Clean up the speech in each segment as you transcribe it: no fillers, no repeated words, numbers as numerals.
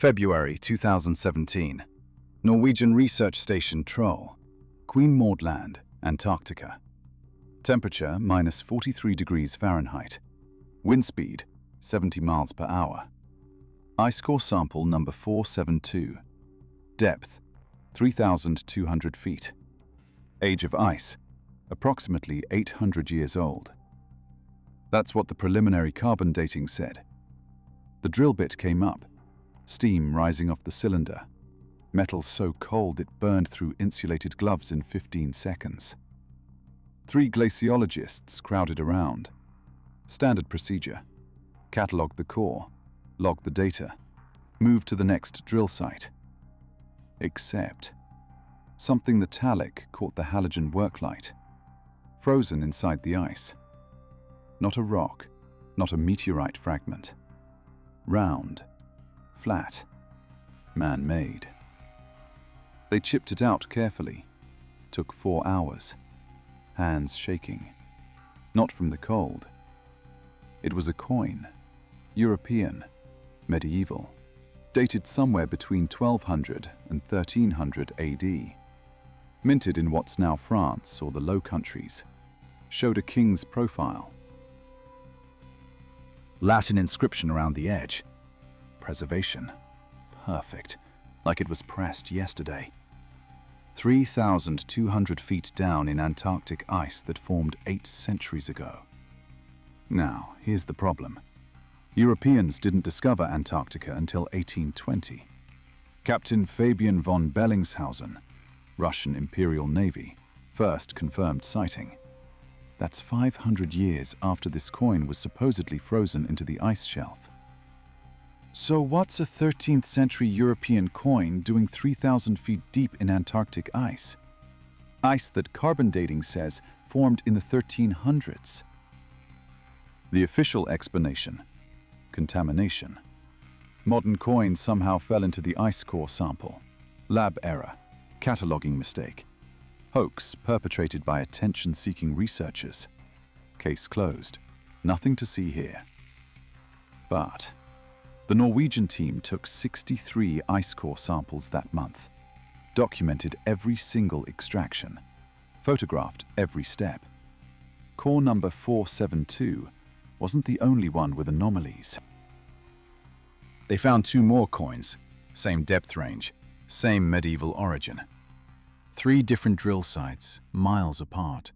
February 2017. Norwegian Research Station Troll, Queen Maud Land, Antarctica. Temperature -43 degrees Fahrenheit. Wind speed 70 miles per hour. Ice core sample number 472. Depth 3,200 feet. Age of ice approximately 800 years old. That's what the preliminary carbon dating said. The drill bit came up, steam rising off the cylinder, metal so cold it burned through insulated gloves in 15 seconds. 3 glaciologists crowded around. Standard procedure: catalog the core, log the data, move to the next drill site. Except something metallic caught the halogen work light, frozen inside the ice. Not a rock, not a meteorite fragment. Round, flat, man-made. They chipped it out carefully. Took 4 hours. Hands shaking. Not from the cold. It was a coin. European. Medieval. Dated somewhere between 1200 and 1300 AD. Minted in what's now France or the Low Countries. Showed a king's profile. Latin inscription around the edge. Preservation. Perfect. Like it was pressed yesterday. 3,200 feet down in Antarctic ice that formed 8 centuries ago. Now, here's the problem. Europeans didn't discover Antarctica until 1820. Captain Fabian von Bellingshausen, Russian Imperial Navy, first confirmed sighting. That's 500 years after this coin was supposedly frozen into the ice shelf. So what's a 13th century European coin doing 3,000 feet deep in Antarctic ice? Ice that carbon dating says formed in the 1300s. The official explanation: contamination. Modern coin somehow fell into the ice core sample. Lab error, cataloging mistake. Hoax perpetrated by attention-seeking researchers. Case closed. Nothing to see here. But the Norwegian team took 63 ice core samples that month, documented every single extraction, photographed every step. Core number 472 wasn't the only one with anomalies. They found 2 more coins, same depth range, same medieval origin. 3 different drill sites, miles apart.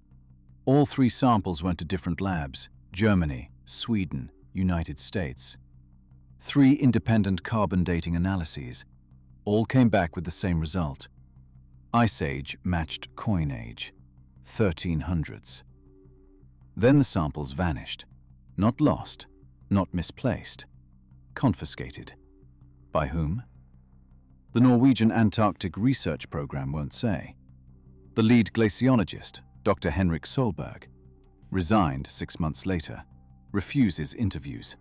All 3 samples went to different labs: Germany, Sweden, United States. 3 independent carbon dating analyses. All came back with the same result. Ice age matched coin age, 1300s. Then the samples vanished. Not lost, not misplaced. Confiscated. By whom? The Norwegian Antarctic Research Program won't say. The lead glaciologist, Dr. Henrik Solberg, resigned 6 months later, refuses interviews.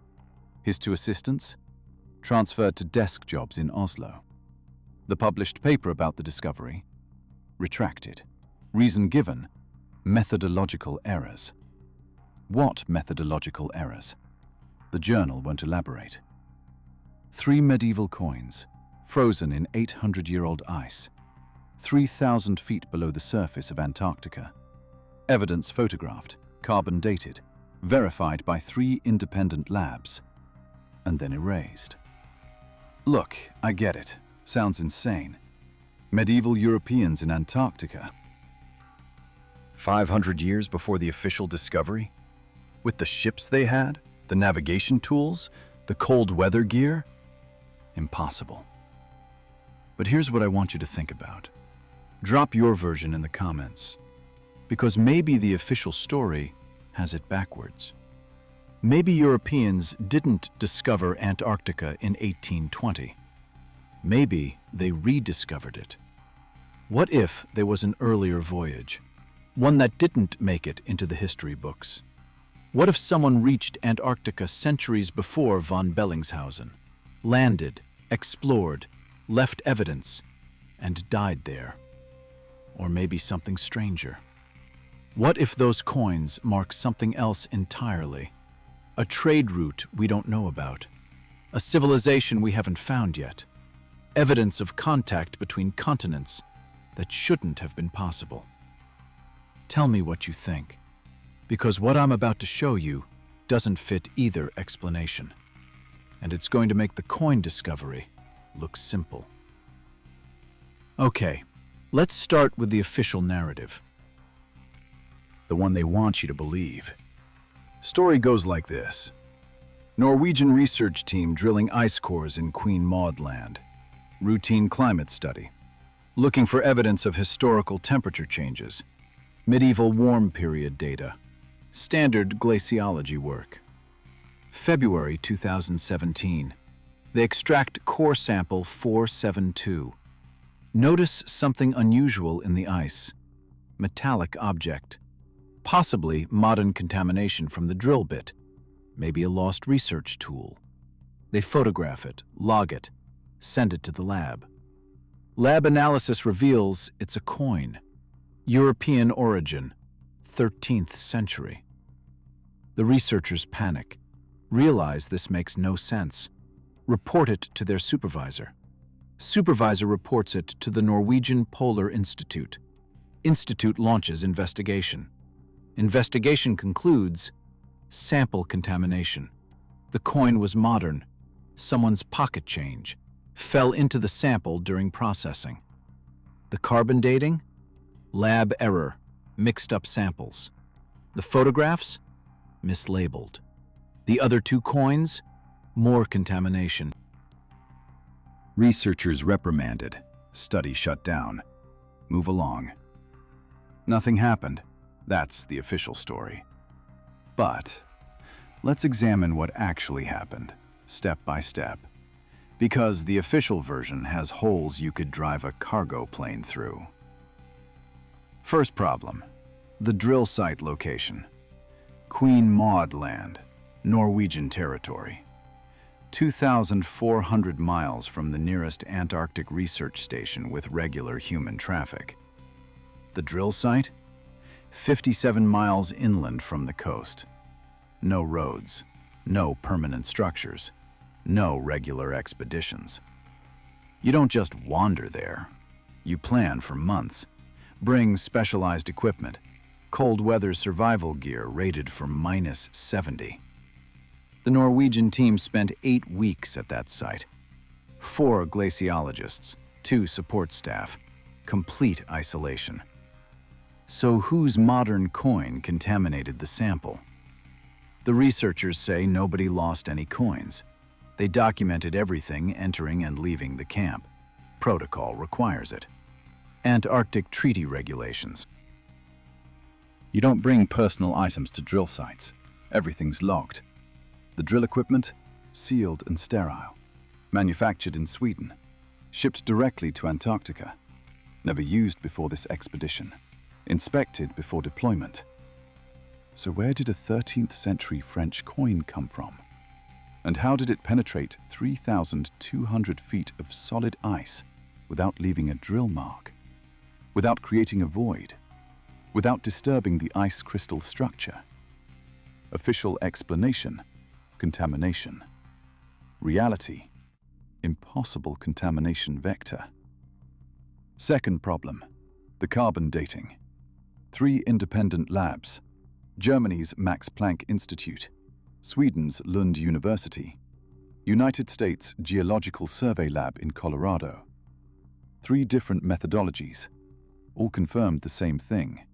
His 2 assistants transferred to desk jobs in Oslo. The published paper about the discovery retracted. Reason given: methodological errors. What methodological errors? The journal won't elaborate. 3 medieval coins, frozen in 800-year-old ice, 3,000 feet below the surface of Antarctica. Evidence photographed, carbon dated, verified by 3 independent labs, and then erased. Look, I get it. Sounds insane. Medieval Europeans in Antarctica. 500 years before the official discovery? With the ships they had, the navigation tools, the cold weather gear? Impossible. But here's what I want you to think about. Drop your version in the comments, because maybe the official story has it backwards. Maybe Europeans didn't discover Antarctica in 1820. Maybe they rediscovered it. What if there was an earlier voyage, one that didn't make it into the history books? What if someone reached Antarctica centuries before von Bellingshausen, landed, explored, left evidence, and died there? Or maybe something stranger. What if those coins mark something else entirely? A trade route we don't know about. A civilization we haven't found yet. evidence of contact between continents that shouldn't have been possible. Tell me what you think, because what I'm about to show you doesn't fit either explanation, and it's going to make the coin discovery look simple. Okay, let's start with the official narrative. The one they want you to believe. Story goes like this. Norwegian research team drilling ice cores in Queen Maud Land. Routine climate study. Looking for evidence of historical temperature changes. Medieval warm period data. Standard glaciology work. February 2017. They extract core sample 472. Notice something unusual in the ice. Metallic object. Possibly modern contamination from the drill bit. Maybe a lost research tool. They photograph it, log it, send it to the lab. Lab analysis reveals it's a coin. European origin, 13th century. The researchers panic, realize this makes no sense, report it to their supervisor. Supervisor reports it to the Norwegian Polar Institute. Institute launches investigation. Investigation concludes sample contamination. The coin was modern. Someone's pocket change fell into the sample during processing. The carbon dating? Lab error, mixed up samples. The photographs? Mislabeled. The other two coins? More contamination. Researchers reprimanded. Study shut down. Move along. Nothing happened. That's the official story. But let's examine what actually happened, step by step. Because the official version has holes you could drive a cargo plane through. First problem, the drill site location. Queen Maud Land, Norwegian territory. 2,400 miles from the nearest Antarctic research station with regular human traffic. The drill site? 57 miles inland from the coast. No roads, no permanent structures, no regular expeditions. You don't just wander there. You plan for months. Bring specialized equipment, cold weather survival gear rated for -70. The Norwegian team spent 8 weeks at that site. 4 glaciologists, 2 support staff, complete isolation. So whose modern coin contaminated the sample? The researchers say nobody lost any coins. They documented everything entering and leaving the camp. Protocol requires it. Antarctic treaty regulations. You don't bring personal items to drill sites. Everything's logged. The drill equipment, sealed and sterile. Manufactured in Sweden. Shipped directly to Antarctica. Never used before this expedition. Inspected before deployment. So where did a 13th century French coin come from? And how did it penetrate 3,200 feet of solid ice without leaving a drill mark? Without creating a void? Without disturbing the ice crystal structure? Official explanation, contamination. Reality, impossible contamination vector. Second problem, the carbon dating. 3 independent labs, Germany's Max Planck Institute, Sweden's Lund University, United States Geological Survey Lab in Colorado. 3 different methodologies, all confirmed the same thing.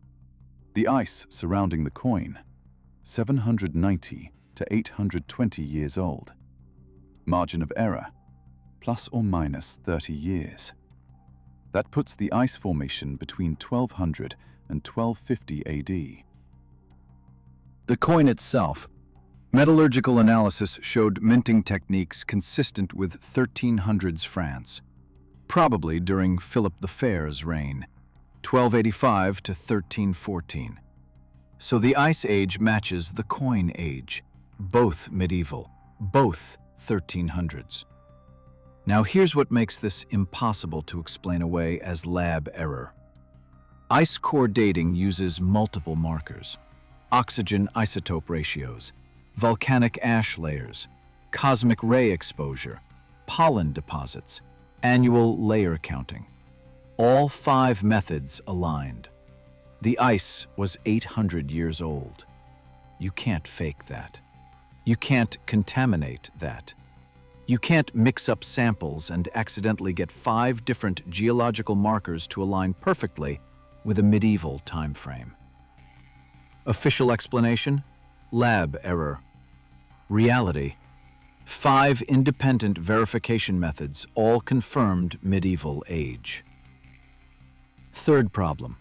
The ice surrounding the coin, 790 to 820 years old. Margin of error, plus or minus 30 years. That puts the ice formation between 1200 and 1250 AD. The coin itself. Metallurgical analysis showed minting techniques consistent with 1300s France, probably during Philip the Fair's reign, 1285 to 1314. So the Ice Age matches the Coin Age, both medieval, both 1300s. Now here's what makes this impossible to explain away as lab error. Ice core dating uses multiple markers: oxygen isotope ratios, volcanic ash layers, cosmic ray exposure, pollen deposits, Annual layer counting. All 5 methods aligned. The ice was 800 years old. You can't fake that. You can't contaminate that. You can't mix up samples and accidentally get 5 different geological markers to align perfectly with a medieval time frame. Official explanation: lab error. Reality: 5 independent verification methods, all confirmed medieval age. Third problem: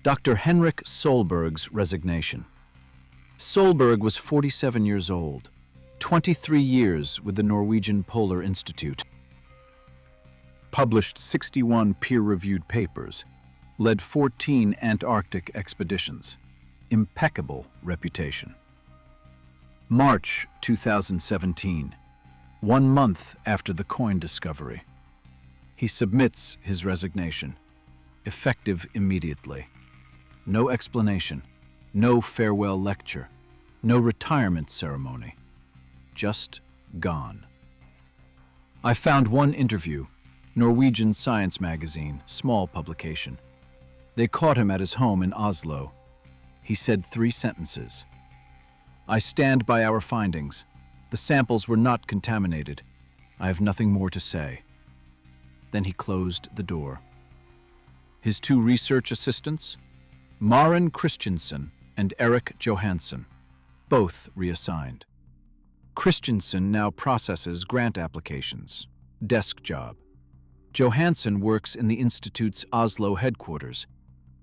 Dr. Henrik Solberg's resignation. Solberg was 47 years old, 23 years with the Norwegian Polar Institute. Published 61 peer-reviewed papers, led 14 Antarctic expeditions. Impeccable reputation. March 2017, 1 month after the coin discovery. He submits his resignation, effective immediately. No explanation, no farewell lecture, no retirement ceremony. Just gone. I found one interview, Norwegian Science magazine, small publication. They caught him at his home in Oslo. He said 3 sentences. "I stand by our findings. The samples were not contaminated. I have nothing more to say." Then he closed the door. His 2 research assistants, Maren Christensen and Eric Johansson, both reassigned. Christensen now processes grant applications, desk job. Johansson works in the Institute's Oslo headquarters,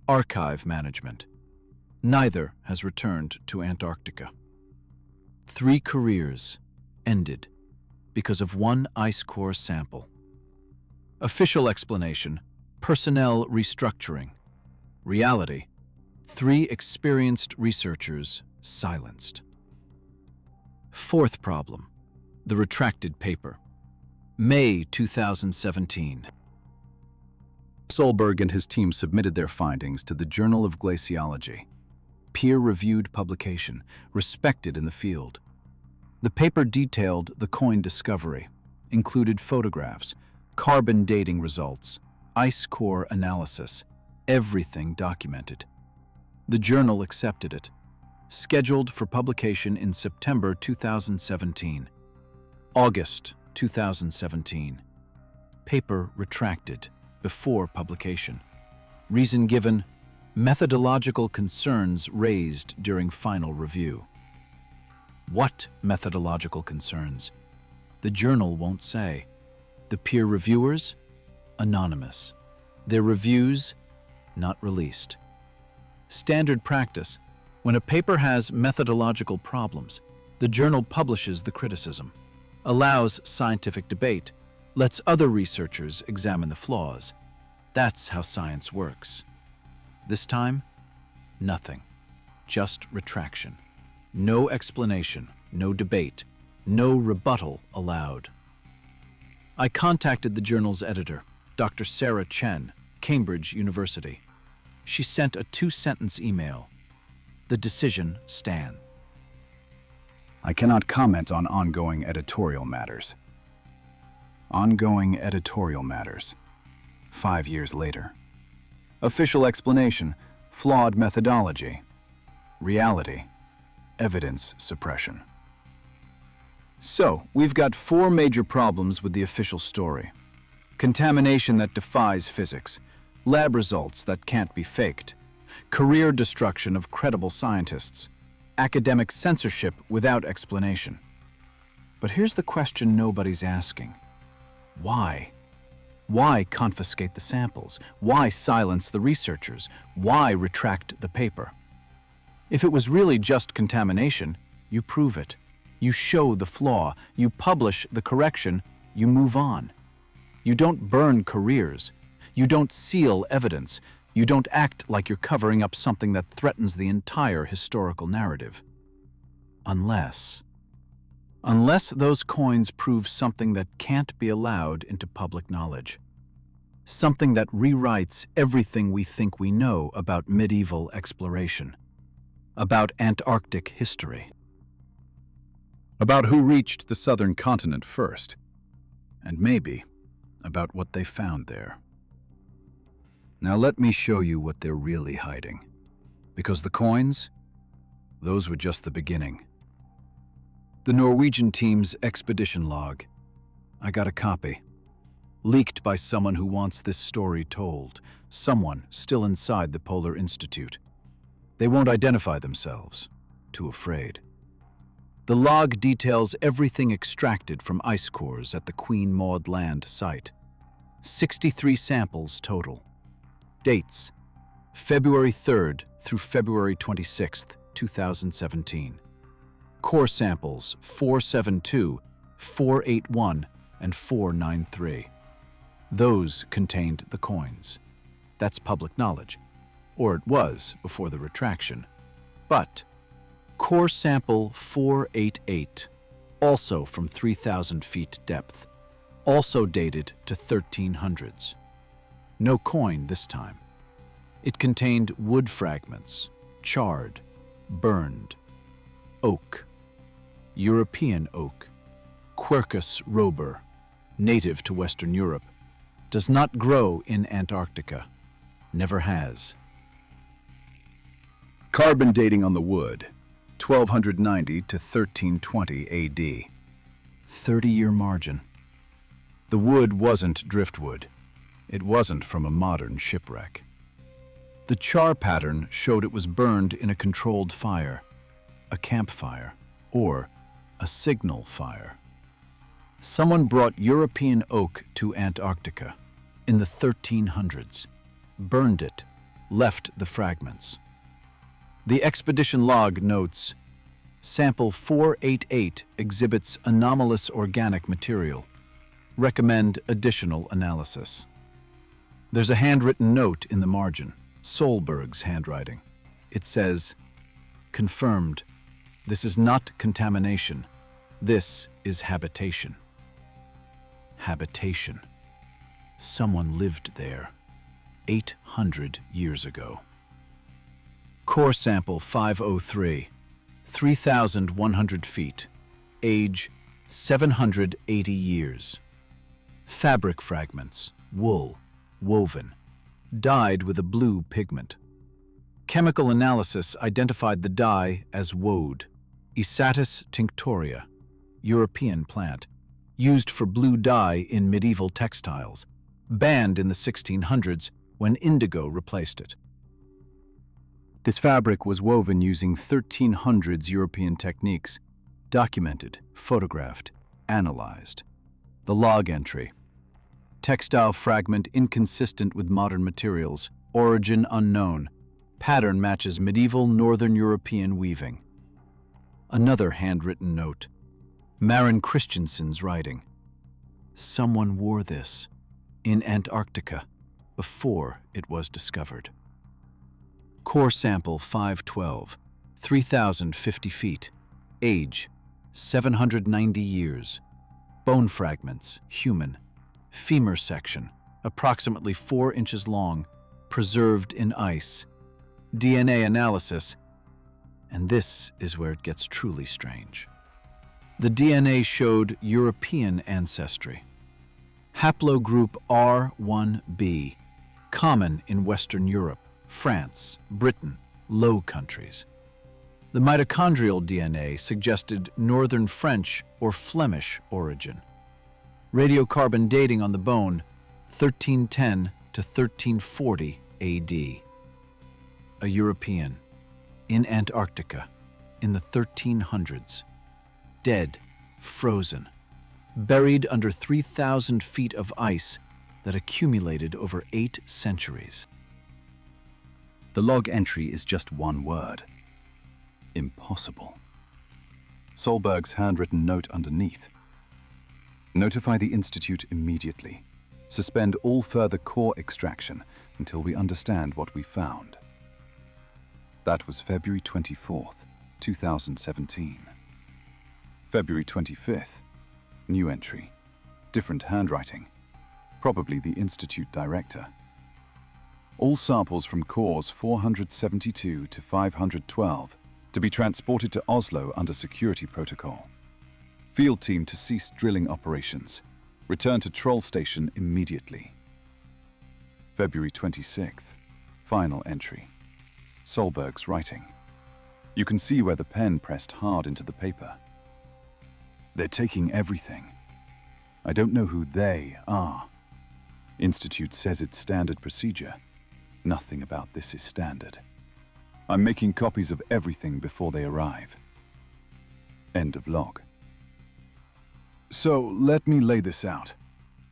archive management. Neither has returned to Antarctica. 3 careers ended because of 1 ice core sample. Official explanation: personnel restructuring. Reality: 3 experienced researchers silenced. Fourth problem: the retracted paper. May 2017. Solberg and his team submitted their findings to the Journal of Glaciology, peer-reviewed publication, respected in the field. The paper detailed the coin discovery, included photographs, carbon dating results, ice core analysis, everything documented. The journal accepted it, scheduled for publication in September 2017. August 2017. Paper retracted before publication. Reason given: methodological concerns raised during final review. What methodological concerns? The journal won't say. The peer reviewers? Anonymous. Their reviews? Not released. Standard practice: when a paper has methodological problems, the journal publishes the criticism, allows scientific debate, lets other researchers examine the flaws. That's how science works. This time, nothing. Just retraction. No explanation, no debate, no rebuttal allowed. I contacted the journal's editor, Dr. Sarah Chen, Cambridge University. She sent a 2-sentence email. The decision stands. I cannot comment on ongoing editorial matters. Ongoing editorial matters. 5 years later. Official explanation: flawed methodology. Reality: evidence suppression. So, we've got 4 major problems with the official story. Contamination that defies physics, lab results that can't be faked, career destruction of credible scientists, academic censorship without explanation. But here's the question nobody's asking. Why? Why confiscate the samples? Why silence the researchers? Why retract the paper? If it was really just contamination, you prove it. You show the flaw, you publish the correction, you move on. You don't burn careers. You don't seal evidence. You don't act like you're covering up something that threatens the entire historical narrative. Unless those coins prove something that can't be allowed into public knowledge. Something that rewrites everything we think we know about medieval exploration. About Antarctic history. About who reached the southern continent first. And maybe about what they found there. Now let me show you what they're really hiding. Because the coins, those were just the beginning. The Norwegian team's expedition log. I got a copy. Leaked by someone who wants this story told. Someone still inside the Polar Institute. They won't identify themselves. Too afraid. The log details everything extracted from ice cores at the Queen Maud Land site. 63 samples total. Dates: February 3rd through February 26th, 2017. Core samples 472, 481, and 493. Those contained the coins. That's public knowledge, or it was before the retraction. But core sample 488, also from 3,000 feet depth, also dated to 1300s. No coin this time. It contained wood fragments, charred, burned, oak, European oak, Quercus robur, native to Western Europe, does not grow in Antarctica, never has. Carbon dating on the wood, 1290 to 1320 AD. 30-year margin. The wood wasn't driftwood. It wasn't from a modern shipwreck. The char pattern showed it was burned in a controlled fire, a campfire, or a signal fire. Someone brought European oak to Antarctica in the 1300s, burned it, left the fragments. The expedition log notes, sample 488 exhibits anomalous organic material. Recommend additional analysis. There's a handwritten note in the margin, Solberg's handwriting. It says, confirmed, this is not contamination. This is habitation. Habitation. Someone lived there 800 years ago. Core sample 503, 3,100 feet, age 780 years. Fabric fragments, wool, woven, dyed with a blue pigment. Chemical analysis identified the dye as woad, Isatis tinctoria, European plant, used for blue dye in medieval textiles, banned in the 1600s when indigo replaced it. This fabric was woven using 1300s European techniques, documented, photographed, analyzed. The log entry. Textile fragment inconsistent with modern materials, origin unknown, pattern matches medieval Northern European weaving. Another handwritten note. Maren Christensen's writing. Someone wore this in Antarctica before it was discovered. Core sample 512, 3,050 feet, age 790 years. Bone fragments, human. Femur section, approximately 4 inches long, preserved in ice. DNA analysis, and this is where it gets truly strange. The DNA showed European ancestry. Haplogroup R1b, common in Western Europe, France, Britain, Low Countries. The mitochondrial DNA suggested Northern French or Flemish origin. Radiocarbon dating on the bone, 1310 to 1340 AD. A European, in Antarctica, in the 1300s. Dead, frozen, buried under 3,000 feet of ice that accumulated over 8 centuries. The log entry is just one word. Impossible. Solberg's handwritten note underneath. Notify the Institute immediately. Suspend all further core extraction until we understand what we found. That was February 24th, 2017. February 25th, new entry. Different handwriting. Probably the Institute director. All samples from cores 472 to 512 to be transported to Oslo under security protocol. Field team to cease drilling operations. Return to Troll Station immediately. February 26th. Final entry. Solberg's writing. You can see where the pen pressed hard into the paper. They're taking everything. I don't know who they are. Institute says it's standard procedure. Nothing about this is standard. I'm making copies of everything before they arrive. End of log. So let me lay this out.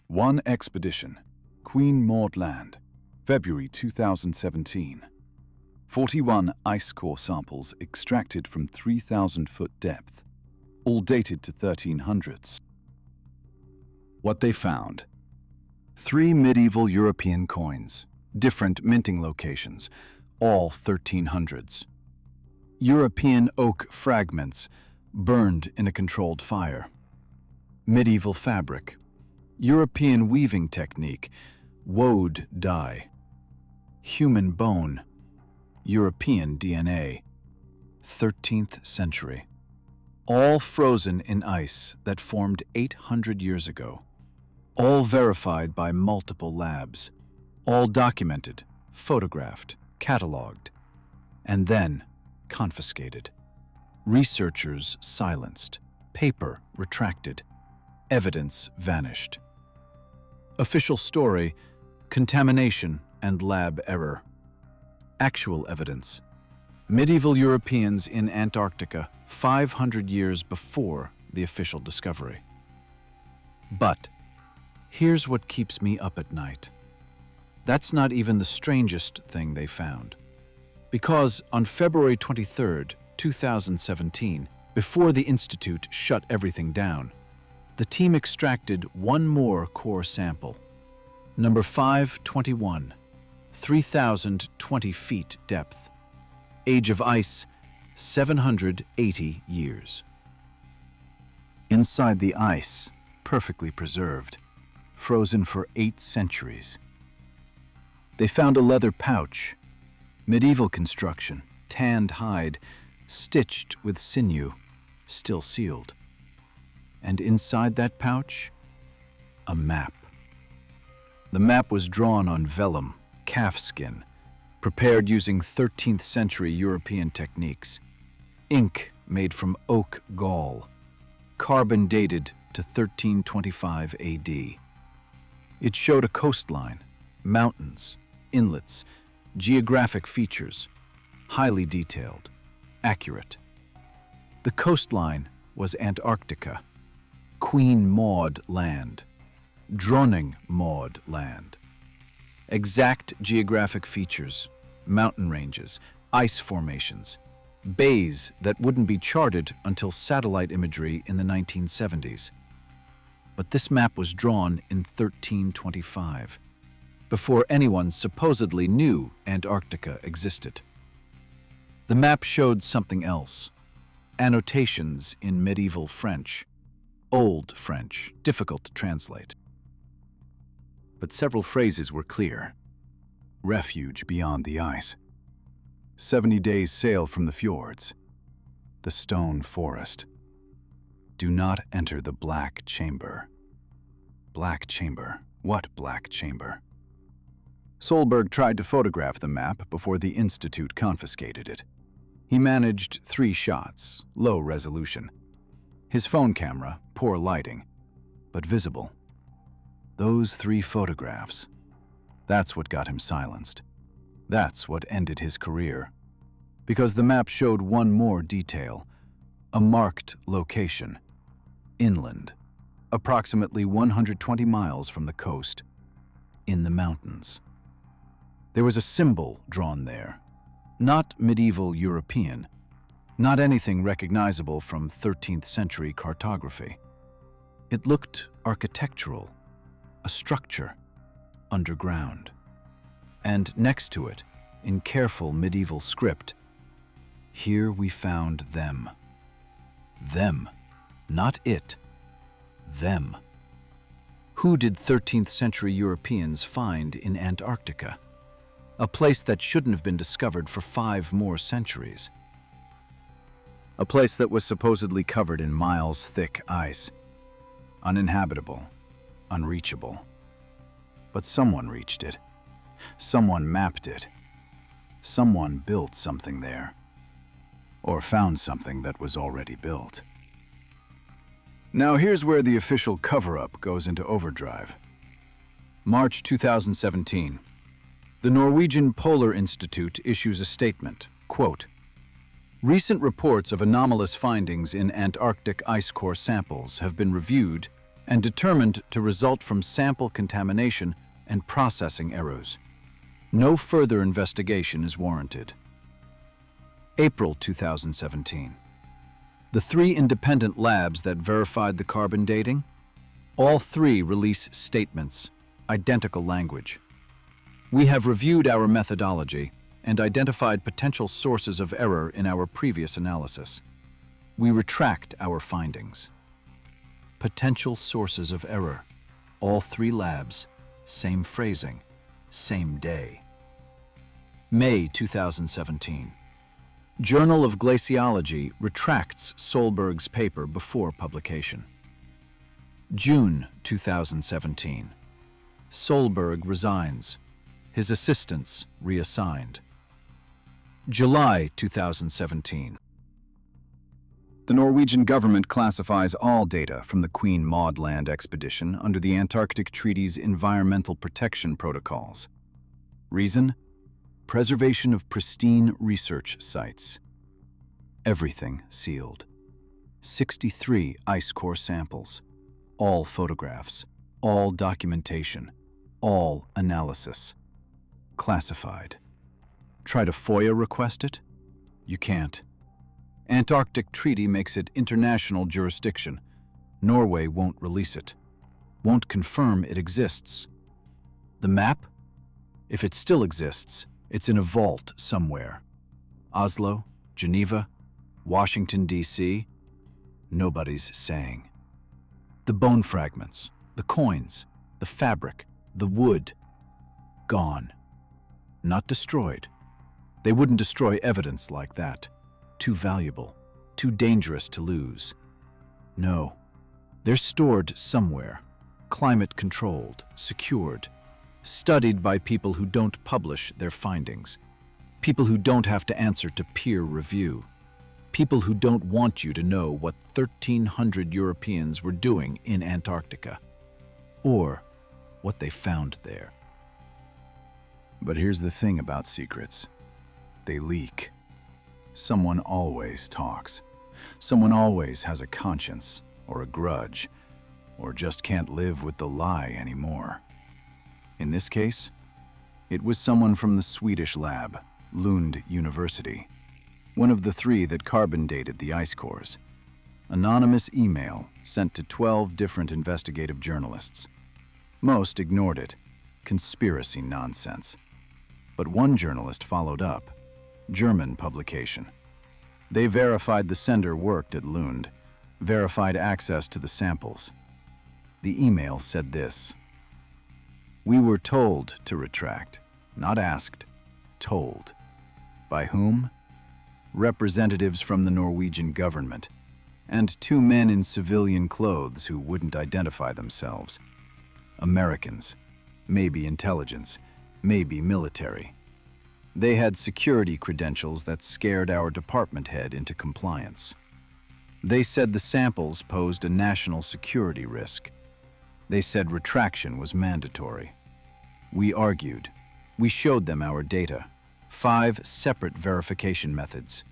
One expedition, Queen Maud Land, February 2017. 41 ice core samples extracted from 3,000-foot depth, all dated to 1300s. What they found: 3 medieval European coins, different minting locations, all 1300s. European oak fragments, burned in a controlled fire. Medieval fabric. European weaving technique, woad dye. Human bone. European DNA. 13th century. All frozen in ice that formed 800 years ago. All verified by multiple labs. All documented, photographed, catalogued, and then confiscated. Researchers silenced. Paper retracted. Evidence vanished. Official story: contamination and lab error. Actual evidence: medieval Europeans in Antarctica 500 years before the official discovery. But here's what keeps me up at night. That's not even the strangest thing they found. Because on February 23rd, 2017, before the Institute shut everything down, the team extracted one more core sample. Number 521, 3,020 feet depth. Age of ice, 780 years. Inside the ice, perfectly preserved, frozen for 8 centuries. They found a leather pouch, medieval construction, tanned hide, stitched with sinew, still sealed. And inside that pouch, a map. The map was drawn on vellum, calf skin, prepared using 13th century European techniques. Ink made from oak gall, carbon dated to 1325 AD. It showed a coastline, mountains, inlets, geographic features, highly detailed, accurate. The coastline was Antarctica, Queen Maud Land, Dronning Maud Land. Exact geographic features, mountain ranges, ice formations, bays that wouldn't be charted until satellite imagery in the 1970s. But this map was drawn in 1325, before anyone supposedly knew Antarctica existed. The map showed something else: annotations in medieval French, Old French, difficult to translate. But several phrases were clear. Refuge beyond the ice. 70 days sail from the fjords. The stone forest. Do not enter the black chamber. Black chamber? What black chamber? Solberg tried to photograph the map before the Institute confiscated it. He managed 3 shots, low resolution. His phone camera, poor lighting, but visible. Those 3 photographs. That's what got him silenced. That's what ended his career. Because the map showed one more detail: a marked location. Inland, approximately 120 miles from the coast, in the mountains. There was a symbol drawn there, not medieval European, not anything recognizable from 13th century cartography. It looked architectural, a structure, underground. And next to it, in careful medieval script, here we found them. Them, not it. Them. Who did 13th century Europeans find in Antarctica? A place that shouldn't have been discovered for 5 more centuries. A place that was supposedly covered in miles-thick ice. Uninhabitable, unreachable. But someone reached it. Someone mapped it. Someone built something there. Or found something that was already built. Now here's where the official cover-up goes into overdrive. March 2017. The Norwegian Polar Institute issues a statement, quote, "Recent reports of anomalous findings in Antarctic ice core samples have been reviewed and determined to result from sample contamination and processing errors. No further investigation is warranted." April 2017. The 3 independent labs that verified the carbon dating, all 3 release statements, identical language. "We have reviewed our methodology and identified potential sources of error in our previous analysis. We retract our findings." Potential sources of error. All 3 labs, same phrasing, same day. May 2017. Journal of Glaciology retracts Solberg's paper before publication. June 2017. Solberg resigns. His assistants reassigned. July 2017. The Norwegian government classifies all data from the Queen Maud Land expedition under the Antarctic Treaty's Environmental Protection Protocols. Reason? Preservation of pristine research sites. Everything sealed. 63 ice core samples. All photographs. All documentation. All analysis. Classified. Try to FOIA request it? You can't. Antarctic Treaty makes it international jurisdiction. Norway won't release it. Won't confirm it exists. The map? If it still exists, it's in a vault somewhere. Oslo, Geneva, Washington, D.C. Nobody's saying. The bone fragments, the coins, the fabric, the wood. Gone. Not destroyed. They wouldn't destroy evidence like that. Too valuable, too dangerous to lose. No. They're stored somewhere. Climate-controlled, secured. Studied by people who don't publish their findings. People who don't have to answer to peer review. People who don't want you to know what 1,300 Europeans were doing in Antarctica. Or what they found there. But here's the thing about secrets. They leak. Someone always talks. Someone always has a conscience, or a grudge, or just can't live with the lie anymore. In this case, it was someone from the Swedish lab, Lund University, one of the 3 that carbon dated the ice cores. Anonymous email sent to 12 different investigative journalists. Most ignored it. Conspiracy nonsense. But one journalist followed up. German publication. They verified the sender worked at Lund, verified access to the samples. The email said this: "We were told to retract, not asked, told. By whom? Representatives from the Norwegian government, and 2 men in civilian clothes who wouldn't identify themselves. Americans, maybe intelligence, maybe military. They had security credentials that scared our department head into compliance. They said the samples posed a national security risk. They said retraction was mandatory. We argued. We showed them our data. 5 separate verification methods,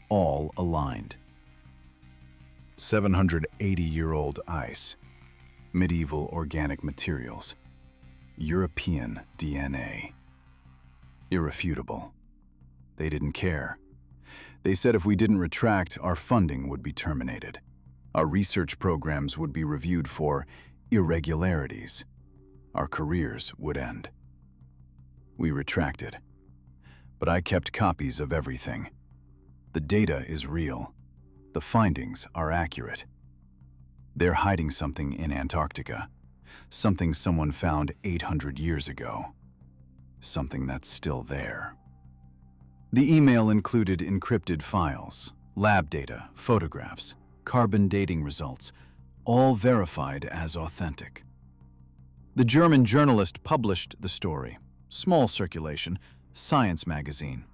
all aligned. 780-year-old ice, medieval organic materials, European DNA. Irrefutable. They didn't care. They said if we didn't retract, our funding would be terminated. Our research programs would be reviewed for irregularities. Our careers would end. We retracted. But I kept copies of everything. The data is real. The findings are accurate. They're hiding something in Antarctica. Something someone found 800 years ago. Something that's still there. The email included encrypted files, lab data, photographs, carbon dating results, all verified as authentic. The German journalist published the story. Small circulation, Science magazine,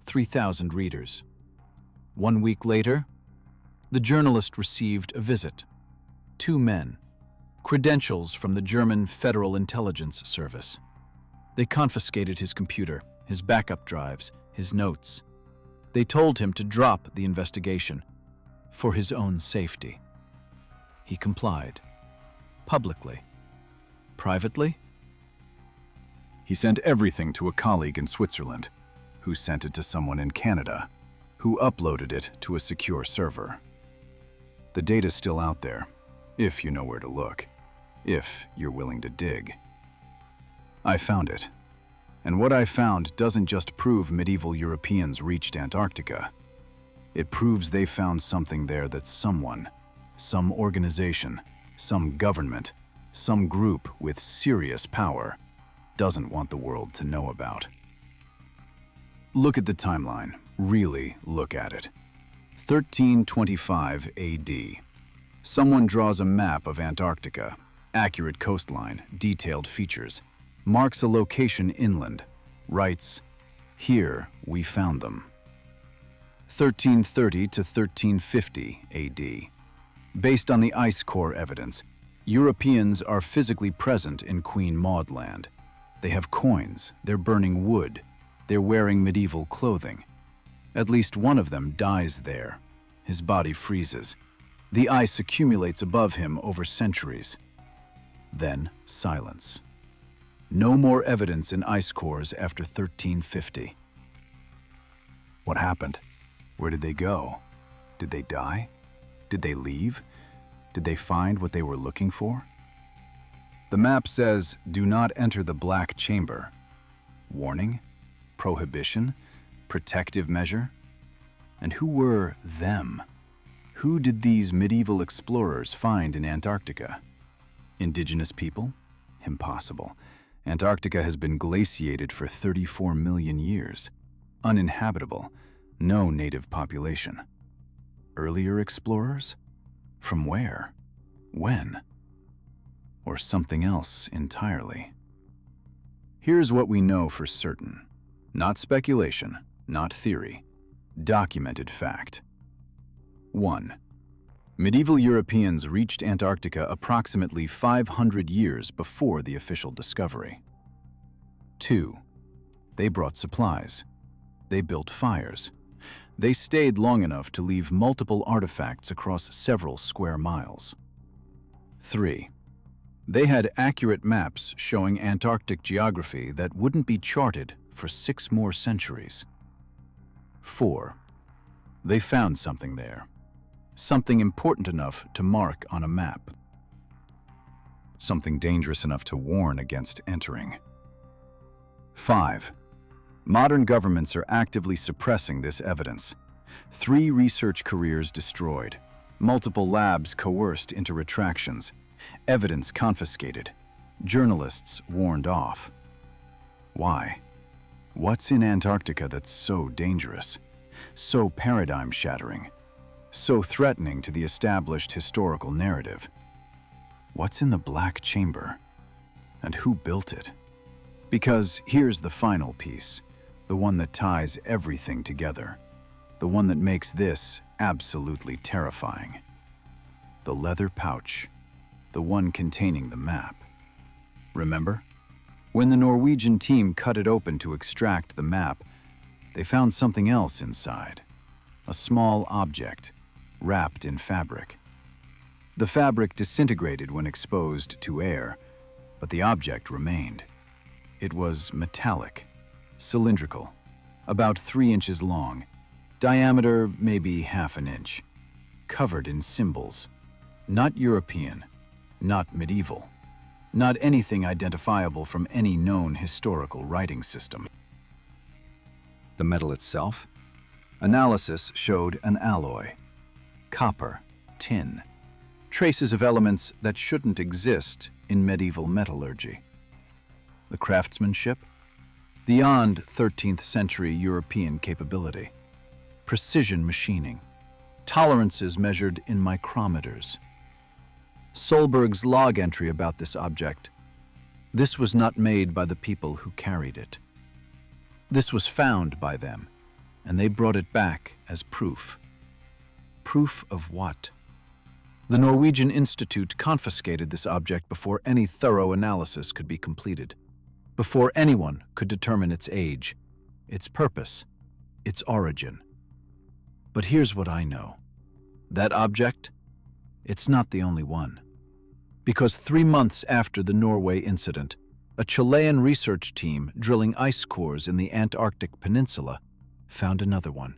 3,000 readers. 1 week later, the journalist received a visit. 2 men, credentials from the German Federal Intelligence Service. They confiscated his computer, his backup drives, his notes. They told him to drop the investigation for his own safety. He complied. Publicly. Privately? He sent everything to a colleague in Switzerland, who sent it to someone in Canada, who uploaded it to a secure server. The data's still out there, if you know where to look, if you're willing to dig. I found it. And what I found doesn't just prove medieval Europeans reached Antarctica. It proves they found something there that someone, some organization, some government, some group with serious power doesn't want the world to know about. Look at the timeline. Really look at it. 1325 AD. Someone draws a map of Antarctica, accurate coastline, detailed features, marks a location inland, writes, "Here we found them." 1330 to 1350 AD. Based on the ice core evidence, Europeans are physically present in Queen Maud Land. They have coins, they're burning wood, they're wearing medieval clothing. At least one of them dies there. His body freezes. The ice accumulates above him over centuries. Then silence. No more evidence in ice cores after 1350. What happened? Where did they go? Did they die? Did they leave? Did they find what they were looking for? The map says, "Do not enter the black chamber." Warning? Prohibition? Protective measure? And who were them? Who did these medieval explorers find in Antarctica? Indigenous people? Impossible. Antarctica has been glaciated for 34 million years. Uninhabitable. No native population. Earlier explorers? From where? When? Or something else entirely? Here's what we know for certain. Not speculation, not theory. Documented fact. 1. Medieval Europeans reached Antarctica approximately 500 years before the official discovery. 2. They brought supplies. They built fires. They stayed long enough to leave multiple artifacts across several square miles. 3. They had accurate maps showing Antarctic geography that wouldn't be charted for 6 more centuries. 4. They found something there. Something important enough to mark on a map. Something dangerous enough to warn against entering. 5. Modern governments are actively suppressing this evidence. 3 research careers destroyed. Multiple labs coerced into retractions. Evidence confiscated. Journalists warned off. Why? What's in Antarctica that's so dangerous, so paradigm-shattering, so threatening to the established historical narrative? What's in the black chamber? And who built it? Because here's the final piece, the one that ties everything together, the one that makes this absolutely terrifying. The leather pouch, the one containing the map. Remember? When the Norwegian team cut it open to extract the map, they found something else inside. A small object, wrapped in fabric. The fabric disintegrated when exposed to air, but the object remained. It was metallic, cylindrical, about 3 inches long, diameter maybe ½ an inch, covered in symbols. Not European, not medieval, not anything identifiable from any known historical writing system. The metal itself? Analysis showed an alloy. Copper, tin, traces of elements that shouldn't exist in medieval metallurgy. The craftsmanship? Beyond 13th century European capability. Precision machining. Tolerances measured in micrometers. Solberg's log entry about this object. This was not made by the people who carried it. This was found by them, and they brought it back as proof. Proof of what? The Norwegian Institute confiscated this object before any thorough analysis could be completed, before anyone could determine its age, its purpose, its origin. But here's what I know. That object, it's not the only one. Because 3 months after the Norway incident, a Chilean research team drilling ice cores in the Antarctic peninsula found another one.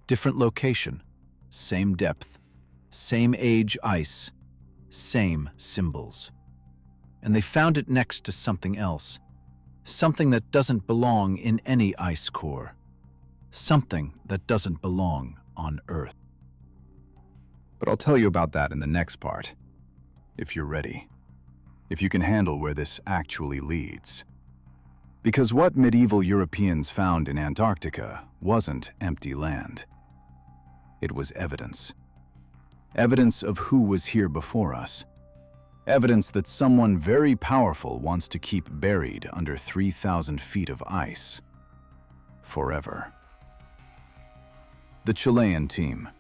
Different location, same depth, same age ice, same symbols. And they found it next to something else, something that doesn't belong in any ice core, something that doesn't belong on Earth. But I'll tell you about that in the next part, if you're ready. If you can handle where this actually leads. Because what medieval Europeans found in Antarctica wasn't empty land. It was evidence. Evidence of who was here before us. Evidence that someone very powerful wants to keep buried under 3,000 feet of ice. Forever. The Chilean team,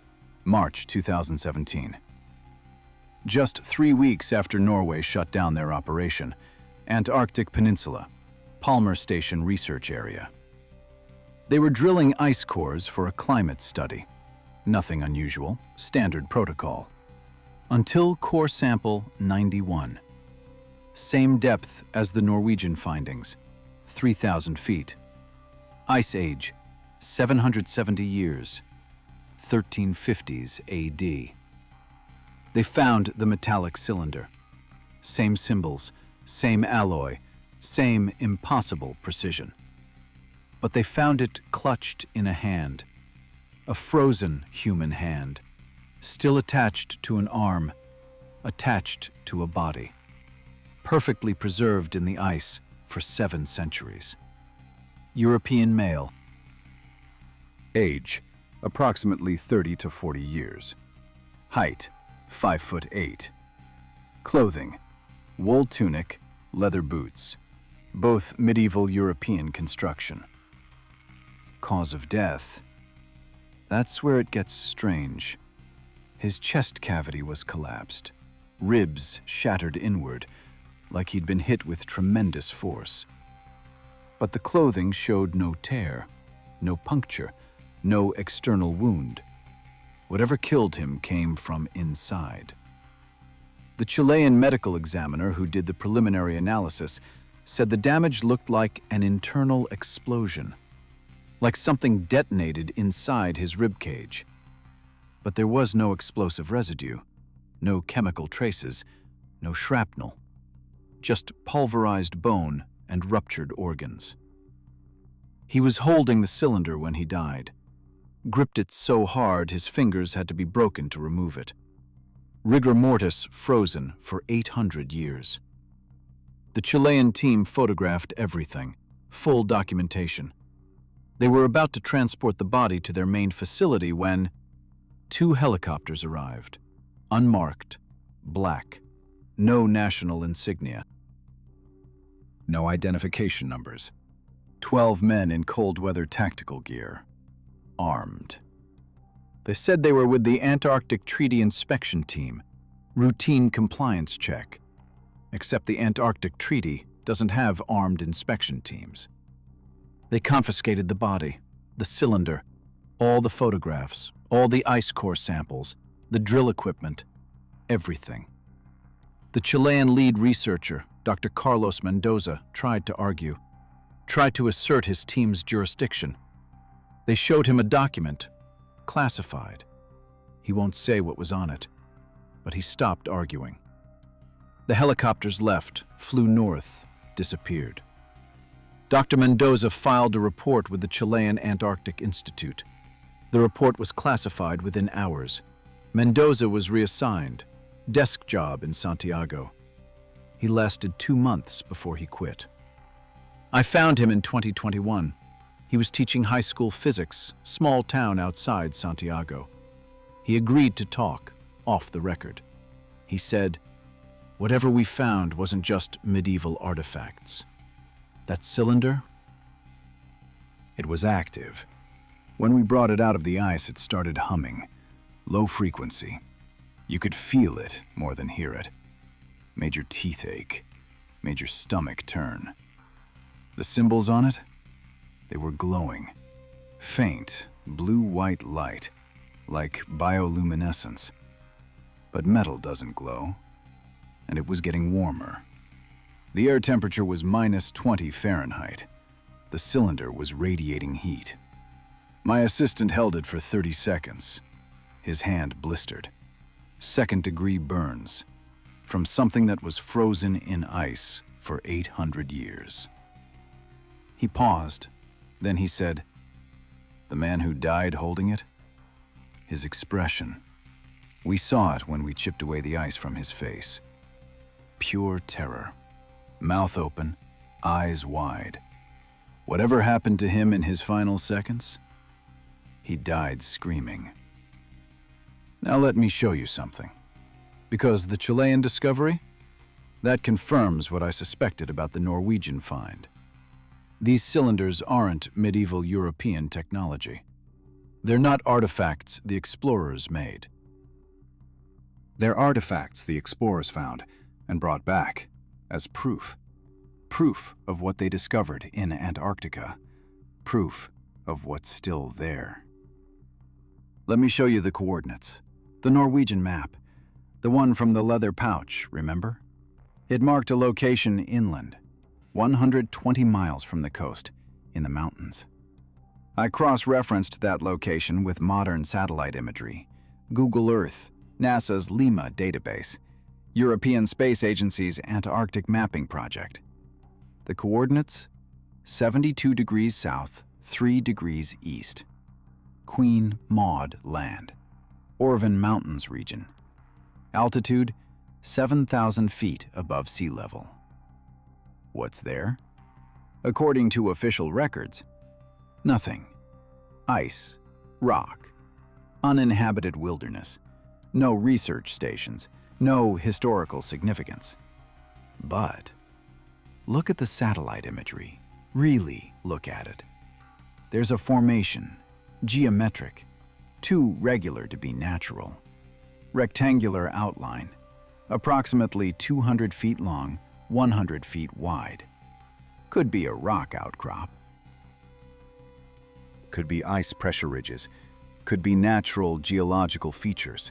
March 2017. Just 3 weeks after Norway shut down their operation, Antarctic Peninsula, Palmer Station Research Area. They were drilling ice cores for a climate study. Nothing unusual, standard protocol. Until core sample 91. Same depth as the Norwegian findings, 3,000 feet. Ice age, 770 years, 1350s AD. They found the metallic cylinder. Same symbols, same alloy, same impossible precision. But they found it clutched in a hand, a frozen human hand, still attached to an arm, attached to a body, perfectly preserved in the ice for 7 centuries. European male. Age, approximately 30 to 40 years. Height, 5'8". Clothing, wool tunic, leather boots, both medieval European construction. Cause of death, that's where it gets strange. His chest cavity was collapsed, ribs shattered inward, like he'd been hit with tremendous force. But the clothing showed no tear, no puncture, no external wound. Whatever killed him came from inside. The Chilean medical examiner who did the preliminary analysis said the damage looked like an internal explosion, like something detonated inside his ribcage. But there was no explosive residue, no chemical traces, no shrapnel, just pulverized bone and ruptured organs. He was holding the cylinder when he died, gripped it so hard his fingers had to be broken to remove it. Rigor mortis frozen for 800 years. The Chilean team photographed everything, full documentation. They were about to transport the body to their main facility when 2 helicopters arrived, unmarked, black, no national insignia. No identification numbers. 12 men in cold weather tactical gear, armed. They said they were with the Antarctic Treaty Inspection Team, routine compliance check, except the Antarctic Treaty doesn't have armed inspection teams. They confiscated the body, the cylinder, all the photographs, all the ice core samples, the drill equipment, everything. The Chilean lead researcher, Dr. Carlos Mendoza, tried to argue, tried to assert his team's jurisdiction. They showed him a document, classified. He won't say what was on it, but he stopped arguing. The helicopters left, flew north, disappeared. Dr. Mendoza filed a report with the Chilean Antarctic Institute. The report was classified within hours. Mendoza was reassigned, desk job in Santiago. He lasted 2 months before he quit. I found him in 2021. He was teaching high school physics, small town outside Santiago. He agreed to talk, off the record. He said, Whatever we found wasn't just medieval artifacts. That cylinder? It was active. When we brought it out of the ice, it started humming. Low frequency. You could feel it more than hear it. Made your teeth ache. Made your stomach turn. The symbols on it? They were glowing. Faint, blue-white light, like bioluminescence. But metal doesn't glow. And it was getting warmer. The air temperature was -20 Fahrenheit. The cylinder was radiating heat. My assistant held it for 30 seconds. His hand blistered. Second-degree burns from something that was frozen in ice for 800 years. He paused, then he said, "The man who died holding it?" His expression. We saw it when we chipped away the ice from his face. Pure terror. Mouth open, eyes wide. Whatever happened to him in his final seconds, he died screaming. Now let me show you something. Because the Chilean discovery? That confirms what I suspected about the Norwegian find. These cylinders aren't medieval European technology. They're not artifacts the explorers made. They're artifacts the explorers found and brought back as proof. Proof of what they discovered in Antarctica. Proof of what's still there. Let me show you the coordinates. The Norwegian map. The one from the leather pouch, remember? It marked a location inland, 120 miles from the coast, in the mountains. I cross-referenced that location with modern satellite imagery, Google Earth, NASA's LIMA database, European Space Agency's Antarctic mapping project. The coordinates? 72 degrees south, 3 degrees east. Queen Maud Land, Orvan Mountains region. Altitude, 7,000 feet above sea level. What's there? According to official records, nothing. Ice, rock, uninhabited wilderness, no research stations, no historical significance. But look at the satellite imagery. Really look at it. There's a formation, geometric, too regular to be natural. Rectangular outline, approximately 200 feet long, 100 feet wide. Could be a rock outcrop. Could be ice pressure ridges. Could be natural geological features.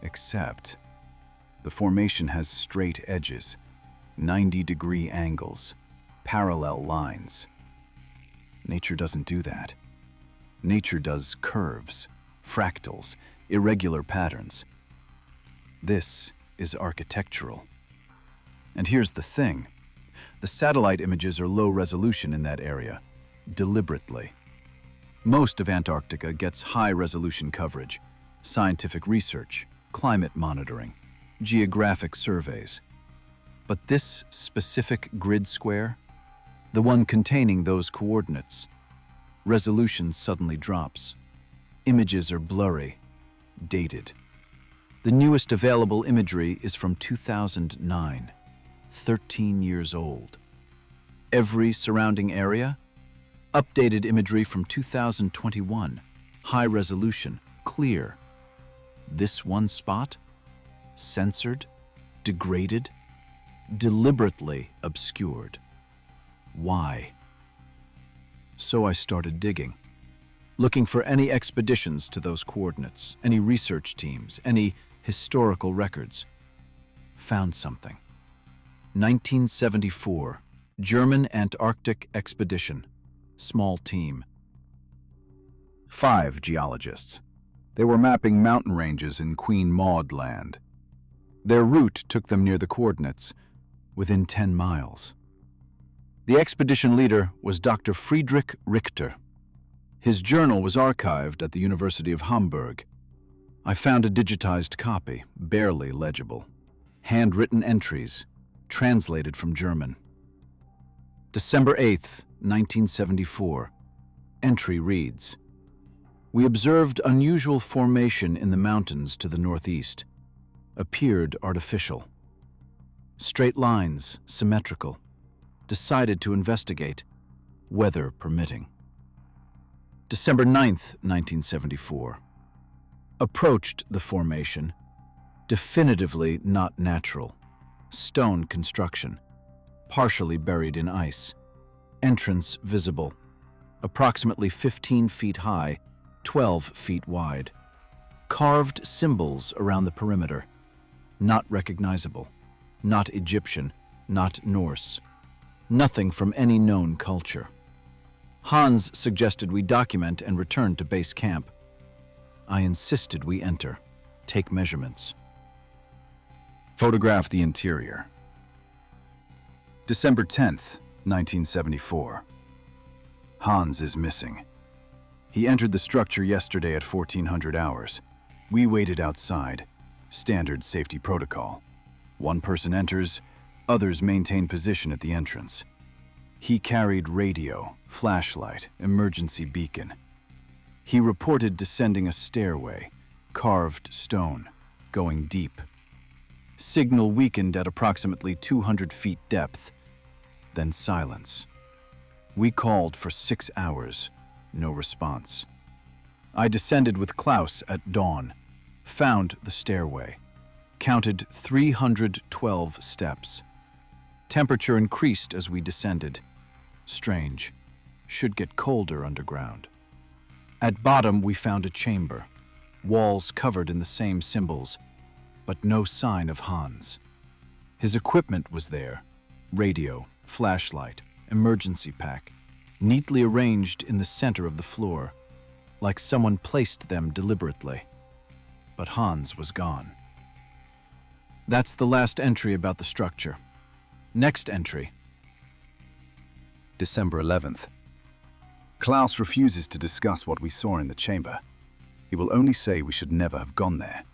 Except, the formation has straight edges, 90-degree angles, parallel lines. Nature doesn't do that. Nature does curves, fractals, irregular patterns. This is architectural. And here's the thing. The satellite images are low resolution in that area, deliberately. Most of Antarctica gets high-resolution coverage, scientific research, climate monitoring, geographic surveys. But this specific grid square, the one containing those coordinates, resolution suddenly drops. Images are blurry, dated. The newest available imagery is from 2009, 13 years old. Every surrounding area? Updated imagery from 2021, high resolution, clear. This one spot? Censored, degraded, deliberately obscured. Why? So I started digging, looking for any expeditions to those coordinates, any research teams, any historical records. Found something. 1974, German Antarctic expedition, small team. 5 geologists. They were mapping mountain ranges in Queen Maud Land. Their route took them near the coordinates, within 10 miles. The expedition leader was Dr. Friedrich Richter. His journal was archived at the University of Hamburg. I found a digitized copy, barely legible. Handwritten entries, translated from German. December 8th, 1974. Entry reads, "We observed unusual formation in the mountains to the northeast. Appeared artificial. Straight lines, symmetrical. Decided to investigate, weather permitting. December 9th, 1974. Approached the formation. Definitively not natural. Stone construction. Partially buried in ice. Entrance visible. Approximately 15 feet high, 12 feet wide. Carved symbols around the perimeter. Not recognizable. Not Egyptian. Not Norse. Nothing from any known culture. Hans suggested we document and return to base camp. I insisted we enter, take measurements. Photograph the interior. December 10th, 1974. Hans is missing. He entered the structure yesterday at 1400 hours. We waited outside. Standard safety protocol. One person enters, others maintain position at the entrance. He carried radio, flashlight, emergency beacon. He reported descending a stairway, carved stone, going deep. Signal weakened at approximately 200 feet depth, then silence. We called for 6 hours, no response. I descended with Klaus at dawn, found the stairway, counted 312 steps. Temperature increased as we descended. Strange. Should get colder underground. At bottom, we found a chamber. Walls covered in the same symbols, but no sign of Hans. His equipment was there. Radio, flashlight, emergency pack, neatly arranged in the center of the floor, like someone placed them deliberately. But Hans was gone. That's the last entry about the structure. Next entry. December 11th. Klaus refuses to discuss what we saw in the chamber. He will only say we should never have gone there.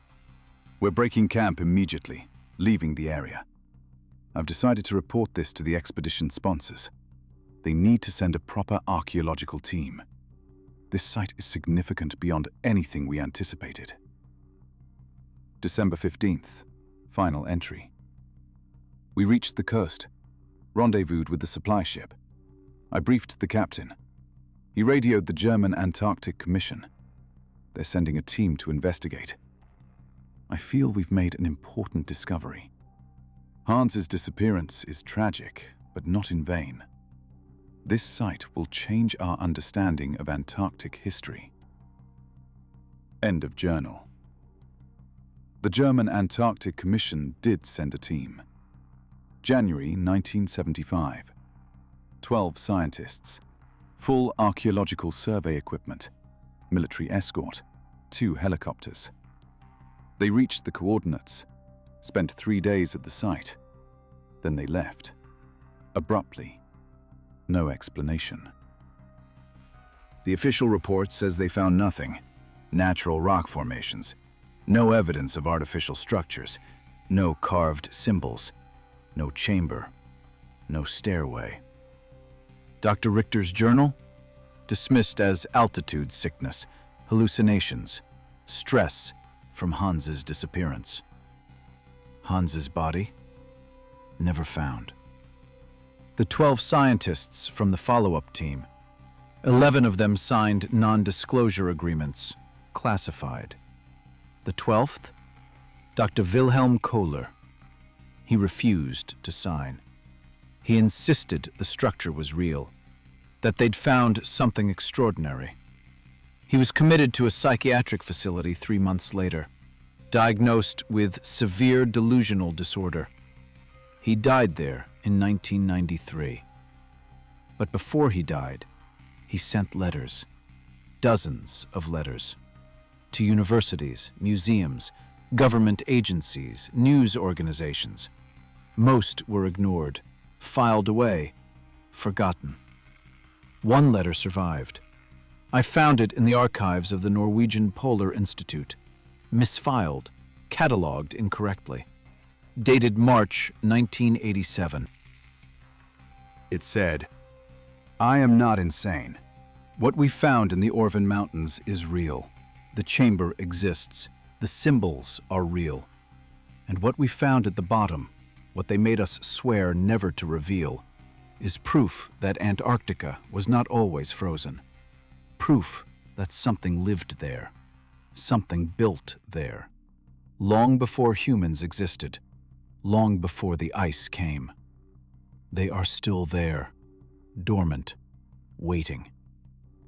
We're breaking camp immediately, leaving the area. I've decided to report this to the expedition sponsors. They need to send a proper archaeological team. This site is significant beyond anything we anticipated. December 15th. Final entry. We reached the coast, rendezvoused with the supply ship. I briefed the captain. He radioed the German Antarctic Commission. They're sending a team to investigate. I feel we've made an important discovery. Hans's disappearance is tragic, but not in vain. This site will change our understanding of Antarctic history. End of journal. The German Antarctic Commission did send a team. January 1975. 12 scientists. Full archaeological survey equipment. Military escort. 2 helicopters. They reached the coordinates. Spent 3 days at the site. Then they left. Abruptly. No explanation. The official report says they found nothing. Natural rock formations. No evidence of artificial structures. No carved symbols. No chamber. No stairway. Dr. Richter's journal? Dismissed as altitude sickness, hallucinations, stress from Hans's disappearance. Hans's body? Never found. The 12 scientists from the follow-up team. 11 of them signed non-disclosure agreements, classified. The 12th? Dr. Wilhelm Kohler. He refused to sign. He insisted the structure was real, that they'd found something extraordinary. He was committed to a psychiatric facility 3 months later, diagnosed with severe delusional disorder. He died there in 1993. But before he died, he sent letters, dozens of letters, to universities, museums, government agencies, news organizations. Most were ignored, filed away, forgotten. One letter survived. I found it in the archives of the Norwegian Polar Institute, misfiled, catalogued incorrectly, dated March 1987. It said, "I am not insane. What we found in the Orvan Mountains is real. The chamber exists. The symbols are real. And what we found at the bottom, what they made us swear never to reveal, is proof that Antarctica was not always frozen. Proof that something lived there, something built there, long before humans existed, long before the ice came. They are still there, dormant, waiting.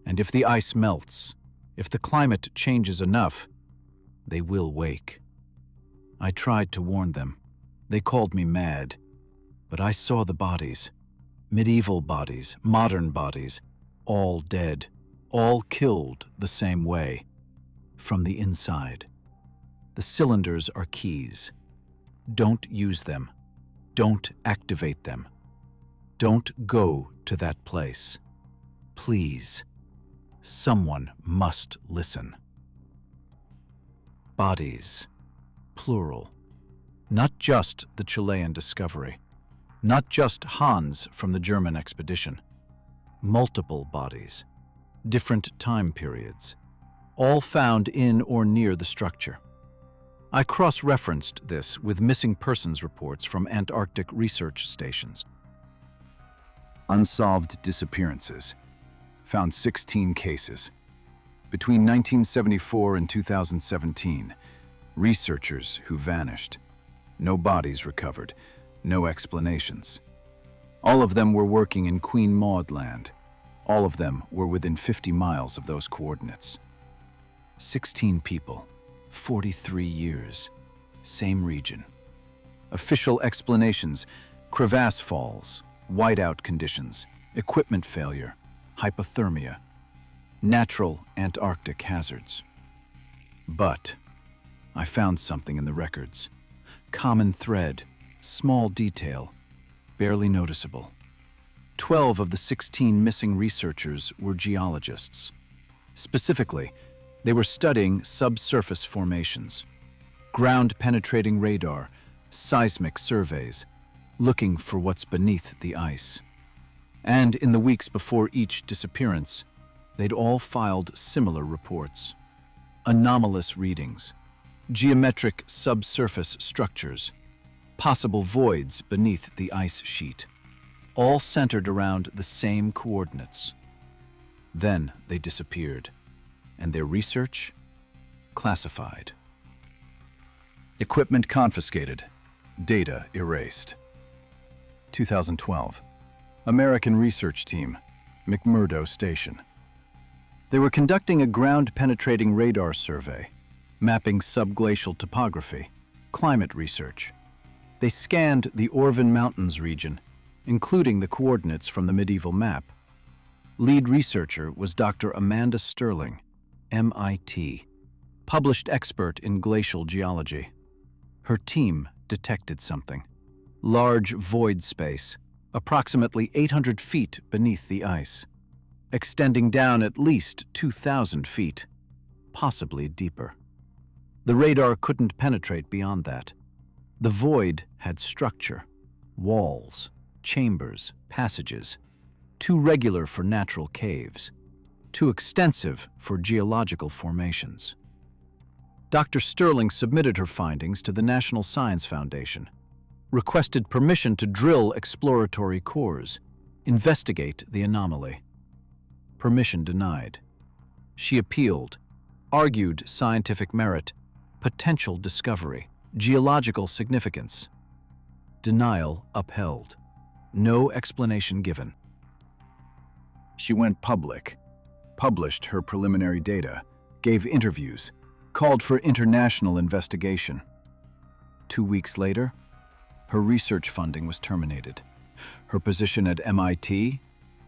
And if the ice melts, if the climate changes enough, they will wake. I tried to warn them. They called me mad. But I saw the bodies. Medieval bodies, modern bodies, all dead, all killed the same way, from the inside. The cylinders are keys. Don't use them. Don't activate them. Don't go to that place. Please. Someone must listen. Bodies. Plural. Not just the Chilean discovery. Not just Hans from the German expedition. Multiple bodies. Different time periods. All found in or near the structure. I cross-referenced this with missing persons reports from Antarctic research stations. Unsolved disappearances. Found 16 cases. Between 1974 and 2017, researchers who vanished. No bodies recovered, no explanations. All of them were working in Queen Maud Land. All of them were within 50 miles of those coordinates. 16 people, 43 years, same region. Official explanations: crevasse falls, whiteout conditions, equipment failure, hypothermia, natural Antarctic hazards. But I found something in the records. Common thread, small detail, barely noticeable. 12 of the 16 missing researchers were geologists. Specifically, they were studying subsurface formations, ground-penetrating radar, seismic surveys, looking for what's beneath the ice. And in the weeks before each disappearance, they'd all filed similar reports. Anomalous readings, geometric subsurface structures, possible voids beneath the ice sheet, all centered around the same coordinates. Then they disappeared, and their research classified. Equipment confiscated, data erased. 2012. American research team, McMurdo Station. They were conducting a ground-penetrating radar survey, mapping subglacial topography, climate research. They scanned the Orvan Mountains region, including the coordinates from the medieval map. Lead researcher was Dr. Amanda Sterling, MIT, published expert in glacial geology. Her team detected something. Large void space, approximately 800 feet beneath the ice, extending down at least 2,000 feet, possibly deeper. The radar couldn't penetrate beyond that. The void had structure, walls, chambers, passages, too regular for natural caves, too extensive for geological formations. Dr. Sterling submitted her findings to the National Science Foundation, requested permission to drill exploratory cores, investigate the anomaly. Permission denied. She appealed, argued scientific merit, potential discovery, geological significance. Denial upheld. No explanation given. She went public, published her preliminary data, gave interviews, called for international investigation. 2 weeks later, her research funding was terminated. Her position at MIT,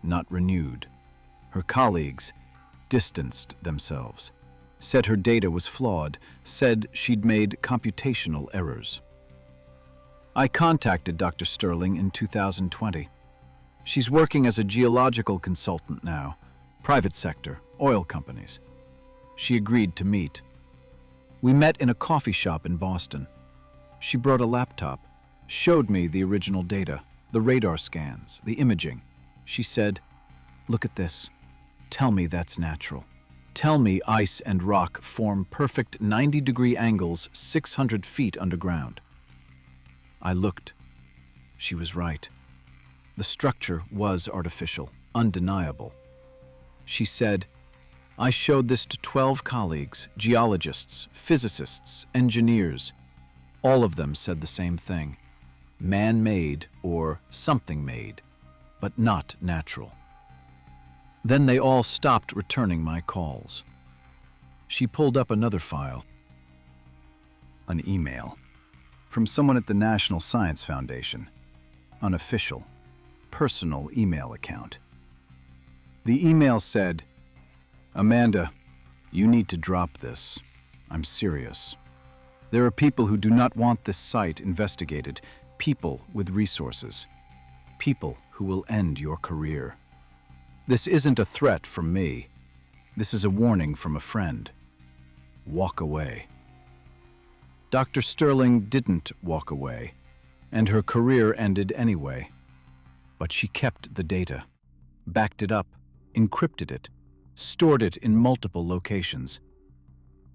not renewed. Her colleagues distanced themselves, said her data was flawed, said she'd made computational errors. I contacted Dr. Sterling in 2020. She's working as a geological consultant now, private sector, oil companies. She agreed to meet. We met in a coffee shop in Boston. She brought a laptop, showed me the original data, the radar scans, the imaging. She said, "Look at this. Tell me that's natural. Tell me ice and rock form perfect 90-degree angles 600 feet underground." I looked. She was right. The structure was artificial, undeniable. She said, "I showed this to 12 colleagues, geologists, physicists, engineers. All of them said the same thing. Man-made or something made, but not natural." Then they all stopped returning my calls. She pulled up another file. An email from someone at the National Science Foundation. Unofficial, personal email account. The email said, "Amanda, you need to drop this. I'm serious. There are people who do not want this site investigated, people with resources, people who will end your career. This isn't a threat from me. This is a warning from a friend. Walk away." Dr. Sterling didn't walk away, and her career ended anyway. But she kept the data, backed it up, encrypted it, stored it in multiple locations,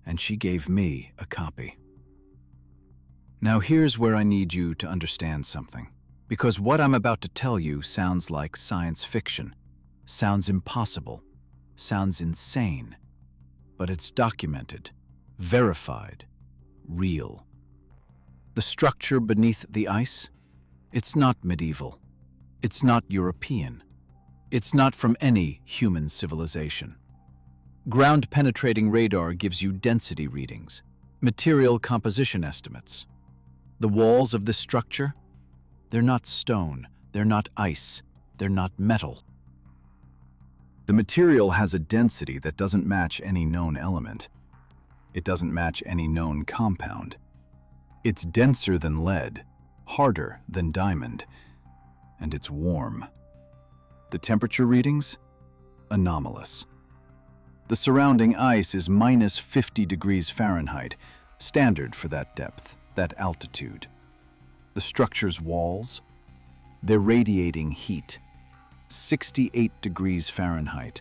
and she gave me a copy. Now here's where I need you to understand something, because what I'm about to tell you sounds like science fiction, sounds impossible, sounds insane, but it's documented, verified, real. The structure beneath the ice, it's not medieval, it's not European, it's not from any human civilization. Ground-penetrating radar gives you density readings, material composition estimates. The walls of this structure, they're not stone, they're not ice, they're not metal. The material has a density that doesn't match any known element. It doesn't match any known compound. It's denser than lead, harder than diamond, and it's warm. The temperature readings? Anomalous. The surrounding ice is minus 50 degrees Fahrenheit, standard for that depth, that altitude. The structure's walls? They're radiating heat. 68 degrees Fahrenheit,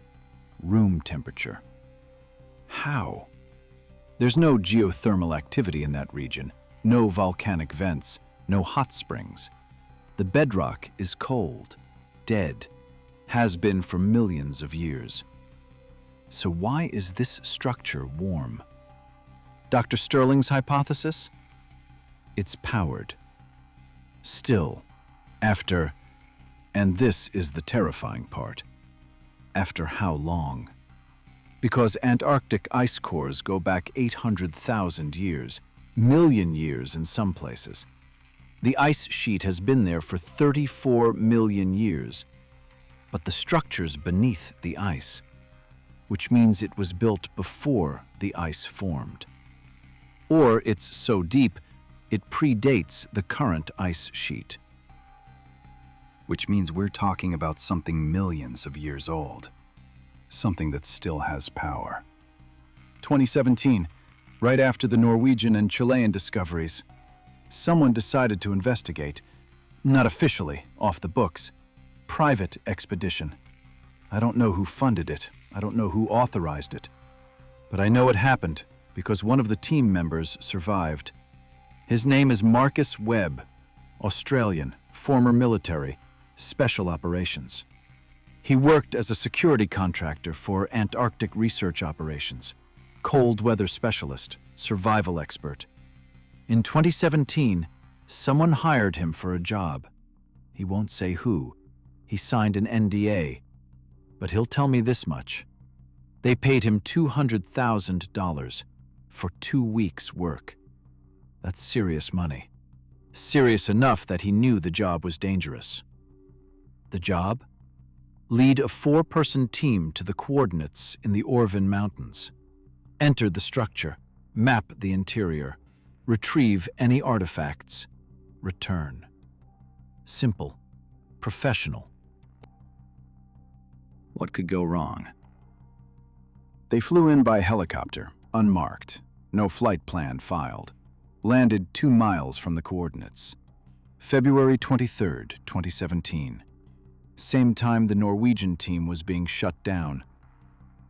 room temperature. How? There's no geothermal activity in that region, no volcanic vents, no hot springs. The bedrock is cold, dead, has been for millions of years. So why is this structure warm? Dr. Sterling's hypothesis? It's powered. Still, after, and this is the terrifying part, after how long? Because Antarctic ice cores go back 800,000 years, million years in some places. The ice sheet has been there for 34 million years, but the structure's beneath the ice, which means it was built before the ice formed. Or it's so deep, it predates the current ice sheet. Which means we're talking about something millions of years old. Something that still has power. 2017, right after the Norwegian and Chilean discoveries, someone decided to investigate, not officially, off the books, private expedition. I don't know who funded it, I don't know who authorized it, but I know it happened because one of the team members survived. His name is Marcus Webb, Australian, former military, special operations. He worked as a security contractor for Antarctic research operations, cold weather specialist, survival expert. In 2017, someone hired him for a job. He won't say who. He signed an NDA, but he'll tell me this much. They paid him $200,000 for 2 weeks' work. That's serious money. Serious enough that he knew the job was dangerous. The job? Lead a 4-person team to the coordinates in the Orvin Mountains. Enter the structure, map the interior, retrieve any artifacts, return. Simple, professional. What could go wrong? They flew in by helicopter, unmarked, no flight plan filed. Landed 2 miles from the coordinates. February 23rd, 2017. Same time the Norwegian team was being shut down.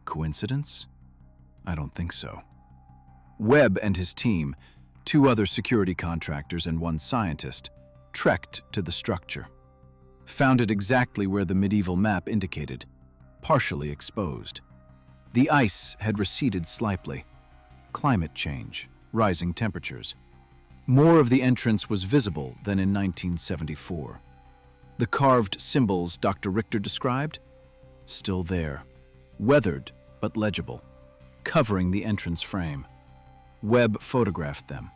Coincidence? I don't think so. Webb and his team, 2 other security contractors and 1 scientist, trekked to the structure, found it exactly where the medieval map indicated, partially exposed. The ice had receded slightly. Climate change, rising temperatures. More of the entrance was visible than in 1974. The carved symbols Dr. Richter described? Still there, weathered but legible, covering the entrance frame. Webb photographed them.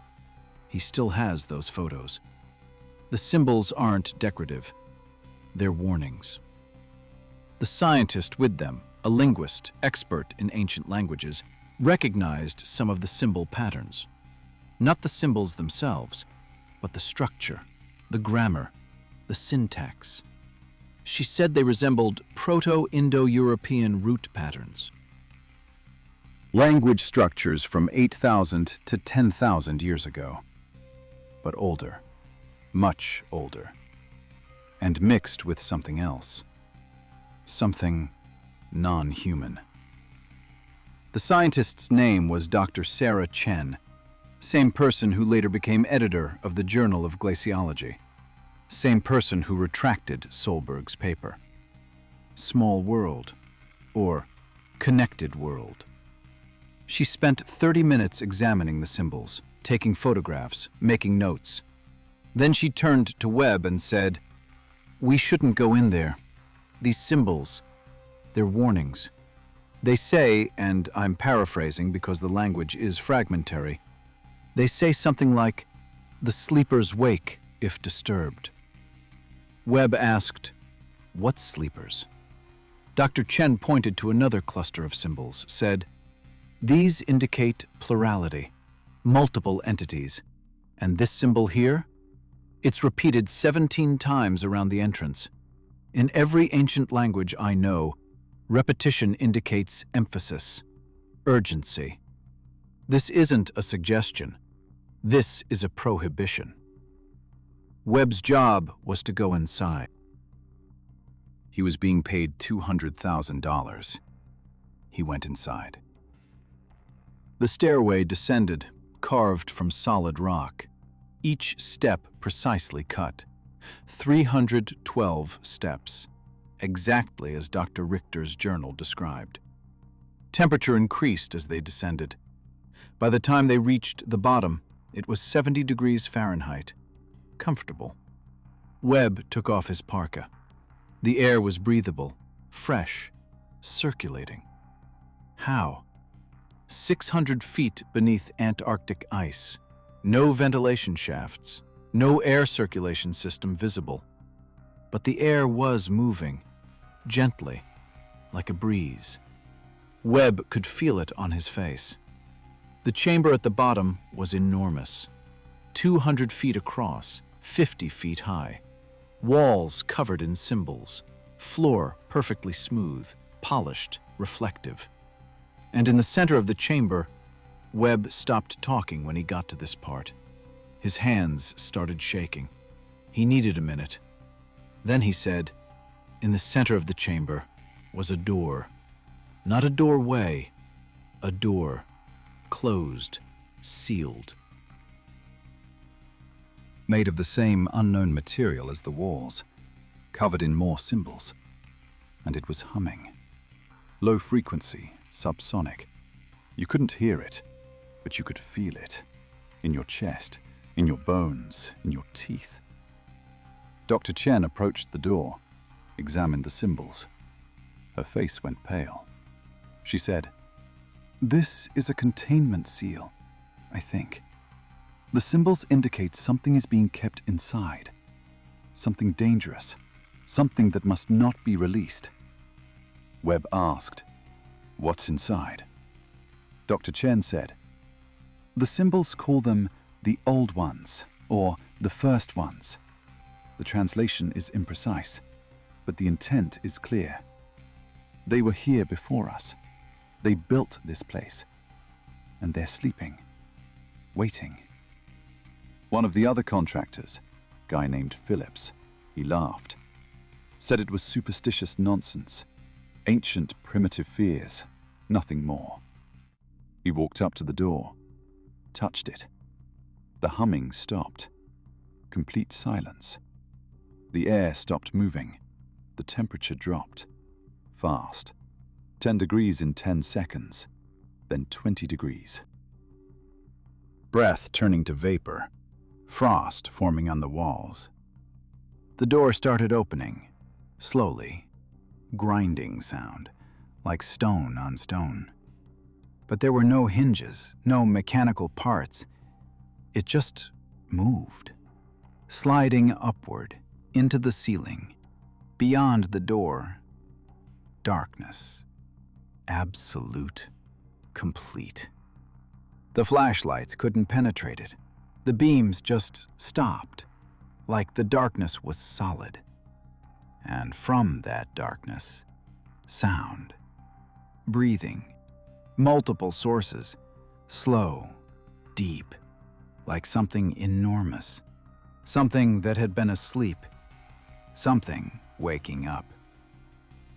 He still has those photos. The symbols aren't decorative. They're warnings. The scientist with them, a linguist, expert in ancient languages, recognized some of the symbol patterns. Not the symbols themselves, but the structure, the grammar, the syntax. She said they resembled Proto-Indo-European root patterns. Language structures from 8,000 to 10,000 years ago. But older, much older, and mixed with something else. Something non-human. The scientist's name was Dr. Sarah Chen, same person who later became editor of the Journal of Glaciology, same person who retracted Solberg's paper. Small world, or connected world. She spent 30 minutes examining the symbols, taking photographs, making notes. Then she turned to Webb and said, "We shouldn't go in there. These symbols, they're warnings. They say, and I'm paraphrasing because the language is fragmentary, they say something like, 'The sleepers wake if disturbed.'" Webb asked, "What sleepers?" Dr. Chen pointed to another cluster of symbols, said, "These indicate plurality, multiple entities. And this symbol here? It's repeated 17 times around the entrance. In every ancient language I know, repetition indicates emphasis, urgency. This isn't a suggestion. This is a prohibition." Webb's job was to go inside. He was being paid $200,000. He went inside. The stairway descended, carved from solid rock, each step precisely cut. 312 steps, exactly as Dr. Richter's journal described. Temperature increased as they descended. By the time they reached the bottom, it was 70 degrees Fahrenheit. Comfortable. Webb took off his parka. The air was breathable, fresh, circulating. How? 600 feet beneath Antarctic ice. No ventilation shafts, no air circulation system visible. But the air was moving, gently, like a breeze. Webb could feel it on his face. The chamber at the bottom was enormous. 200 feet across, 50 feet high. Walls covered in symbols. Floor perfectly smooth, polished, reflective. And in the center of the chamber, Webb stopped talking when he got to this part. His hands started shaking. He needed a minute. Then he said, in the center of the chamber was a door. Not a doorway, a door. Closed, sealed. Made of the same unknown material as the walls, covered in more symbols. And it was humming. Low frequency, subsonic. You couldn't hear it, but you could feel it. In your chest, in your bones, in your teeth. Dr. Chen approached the door, examined the symbols. Her face went pale. She said, "This is a containment seal, I think. The symbols indicate something is being kept inside. Something dangerous. Something that must not be released." Webb asked, "What's inside?" Dr. Chen said, "The symbols call them the Old Ones, or the First Ones. The translation is imprecise, but the intent is clear. They were here before us. They built this place. And they're sleeping, waiting." One of the other contractors, a guy named Phillips, he laughed, said it was superstitious nonsense, ancient primitive fears, nothing more. He walked up to the door, touched it. The humming stopped. Complete silence. The air stopped moving. The temperature dropped. Fast. 10 degrees in 10 seconds. Then 20 degrees. Breath turning to vapor. Frost forming on the walls. The door started opening. Slowly. Grinding sound. Like stone on stone. But there were no hinges, no mechanical parts. It just moved. Sliding upward, into the ceiling. Beyond the door. Darkness. Absolute. Complete. The flashlights couldn't penetrate it. The beams just stopped, like the darkness was solid. And from that darkness, sound. Breathing. Multiple sources. Slow. Deep. Like something enormous. Something that had been asleep. Something waking up.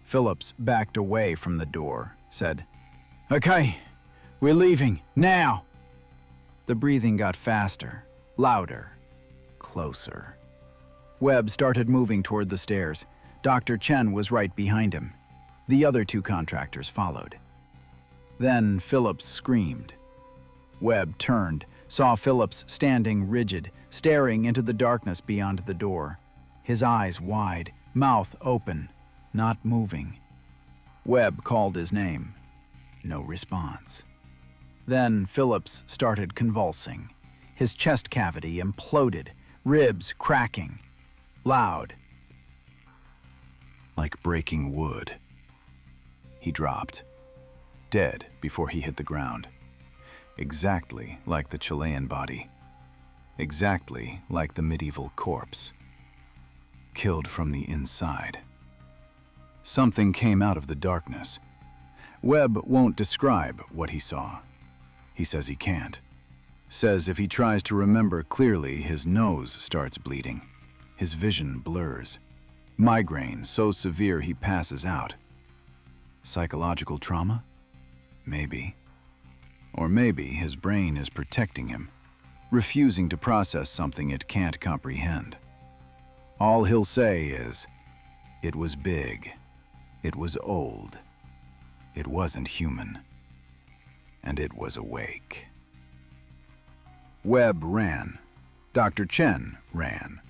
Phillips backed away from the door, said, "Okay, we're leaving, now!" The breathing got faster, louder, closer. Webb started moving toward the stairs. Dr. Chen was right behind him. The other two contractors followed. Then Phillips screamed. Webb turned, saw Phillips standing rigid, staring into the darkness beyond the door. His eyes wide, mouth open, not moving. Webb called his name. No response. Then Phillips started convulsing. His chest cavity imploded, ribs cracking. Loud. Like breaking wood. He dropped. Dead before he hit the ground. Exactly like the Chilean body. Exactly like the medieval corpse. Killed from the inside. Something came out of the darkness. Webb won't describe what he saw. He says he can't. Says if he tries to remember clearly, his nose starts bleeding. His vision blurs. Migraine so severe he passes out. Psychological trauma? Maybe. Or maybe his brain is protecting him, refusing to process something it can't comprehend. All he'll say is, "It was big. It was old. It wasn't human. And it was awake." Webb ran. Dr. Chen ran.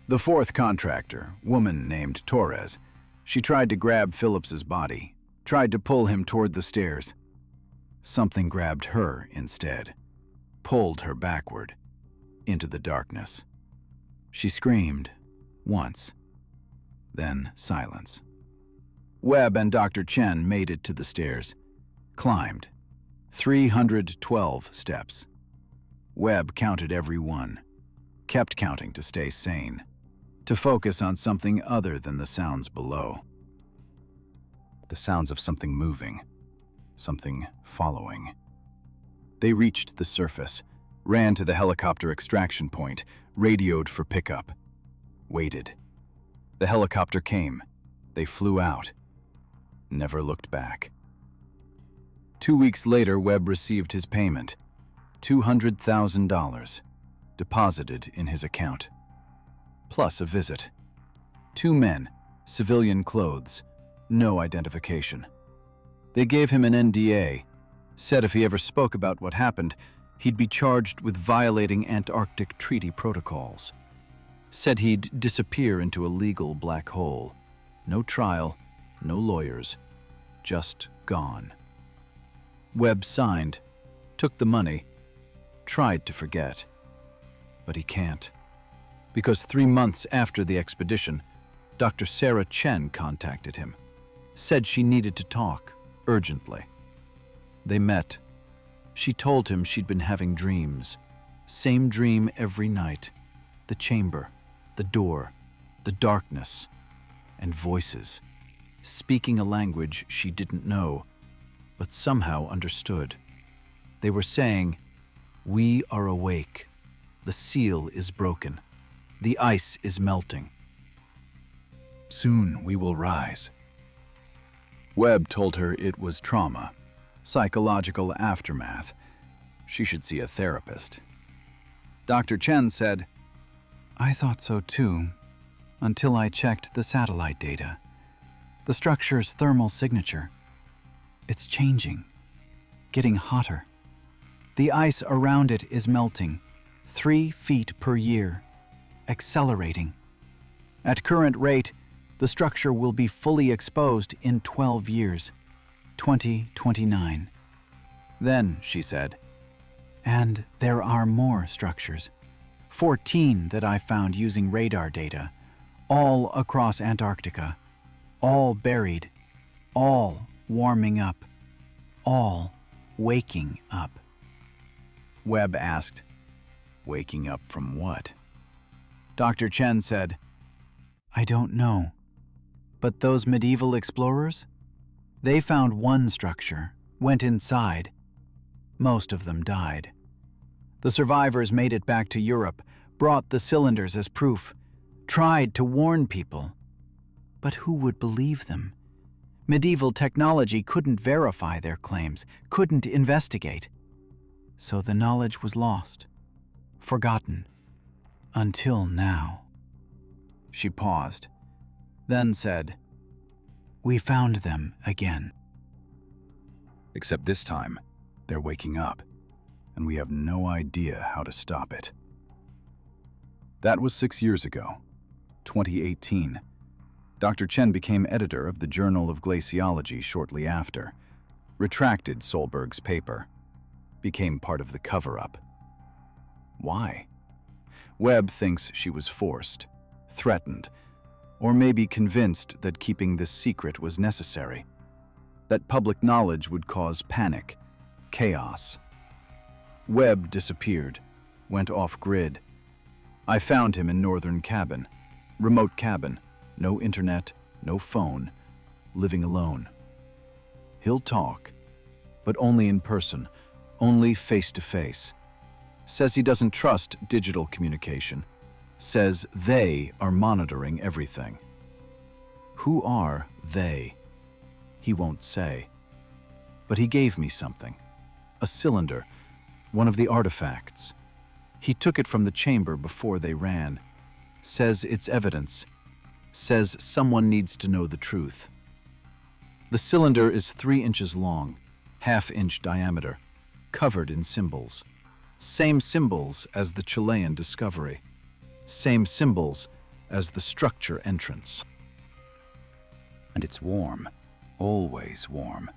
The fourth contractor, woman named Torres, she tried to grab Phillips's body, tried to pull him toward the stairs. Something grabbed her instead, pulled her backward, into the darkness. She screamed, once. Then silence. Webb and Dr. Chen made it to the stairs, climbed. 312 steps. Webb counted every one, kept counting to stay sane, to focus on something other than the sounds below. The sounds of something moving, something following. They reached the surface, ran to the helicopter extraction point, radioed for pickup. Waited. The helicopter came. They flew out. Never looked back. 2 weeks later, Webb received his payment, $200,000, deposited in his account. Plus a visit. 2 men, civilian clothes, no identification. They gave him an NDA, said if he ever spoke about what happened, he'd be charged with violating Antarctic treaty protocols. Said he'd disappear into a legal black hole. No trial, no lawyers, just gone. Webb signed, took the money, tried to forget. But he can't. Because 3 months after the expedition, Dr. Sarah Chen contacted him. Said she needed to talk, urgently. They met. She told him she'd been having dreams. Same dream every night. The chamber, the door, the darkness, and voices. Speaking a language she didn't know, but somehow understood. They were saying, "We are awake. The seal is broken. The ice is melting. Soon we will rise." Webb told her it was trauma, psychological aftermath. She should see a therapist. Dr. Chen said, I thought so too, until I checked the satellite data. The structure's thermal signature. It's changing, getting hotter. The ice around it is melting, 3 feet per year, accelerating. At current rate, the structure will be fully exposed in 12 years, 2029. Then, she said, and there are more structures, 14 that I found using radar data, all across Antarctica, all buried, all warming up, all waking up. Webb asked, waking up from what? Dr. Chen said, I don't know. But those medieval explorers? They found one structure, went inside. Most of them died. The survivors made it back to Europe, brought the cylinders as proof, tried to warn people. But who would believe them? Medieval technology couldn't verify their claims, couldn't investigate. So the knowledge was lost, forgotten, until now. She paused, then said, we found them again. Except this time, they're waking up, and we have no idea how to stop it. That was 6 years ago, 2018. Dr. Chen became editor of the Journal of Glaciology shortly after, retracted Solberg's paper, became part of the cover-up. Why? Webb thinks she was forced, threatened, or maybe convinced that keeping this secret was necessary, that public knowledge would cause panic, chaos. Webb disappeared, went off-grid. I found him in northern cabin, remote cabin, no internet, no phone, living alone. He'll talk, but only in person, only face-to-face. Says he doesn't trust digital communication. Says they are monitoring everything. Who are they? He won't say. But he gave me something. A cylinder, one of the artifacts. He took it from the chamber before they ran. Says it's evidence. Says someone needs to know the truth. The cylinder is 3 inches long, half-inch diameter, covered in symbols. Same symbols as the Chilean discovery. Same symbols as the structure entrance. And it's warm, always warm,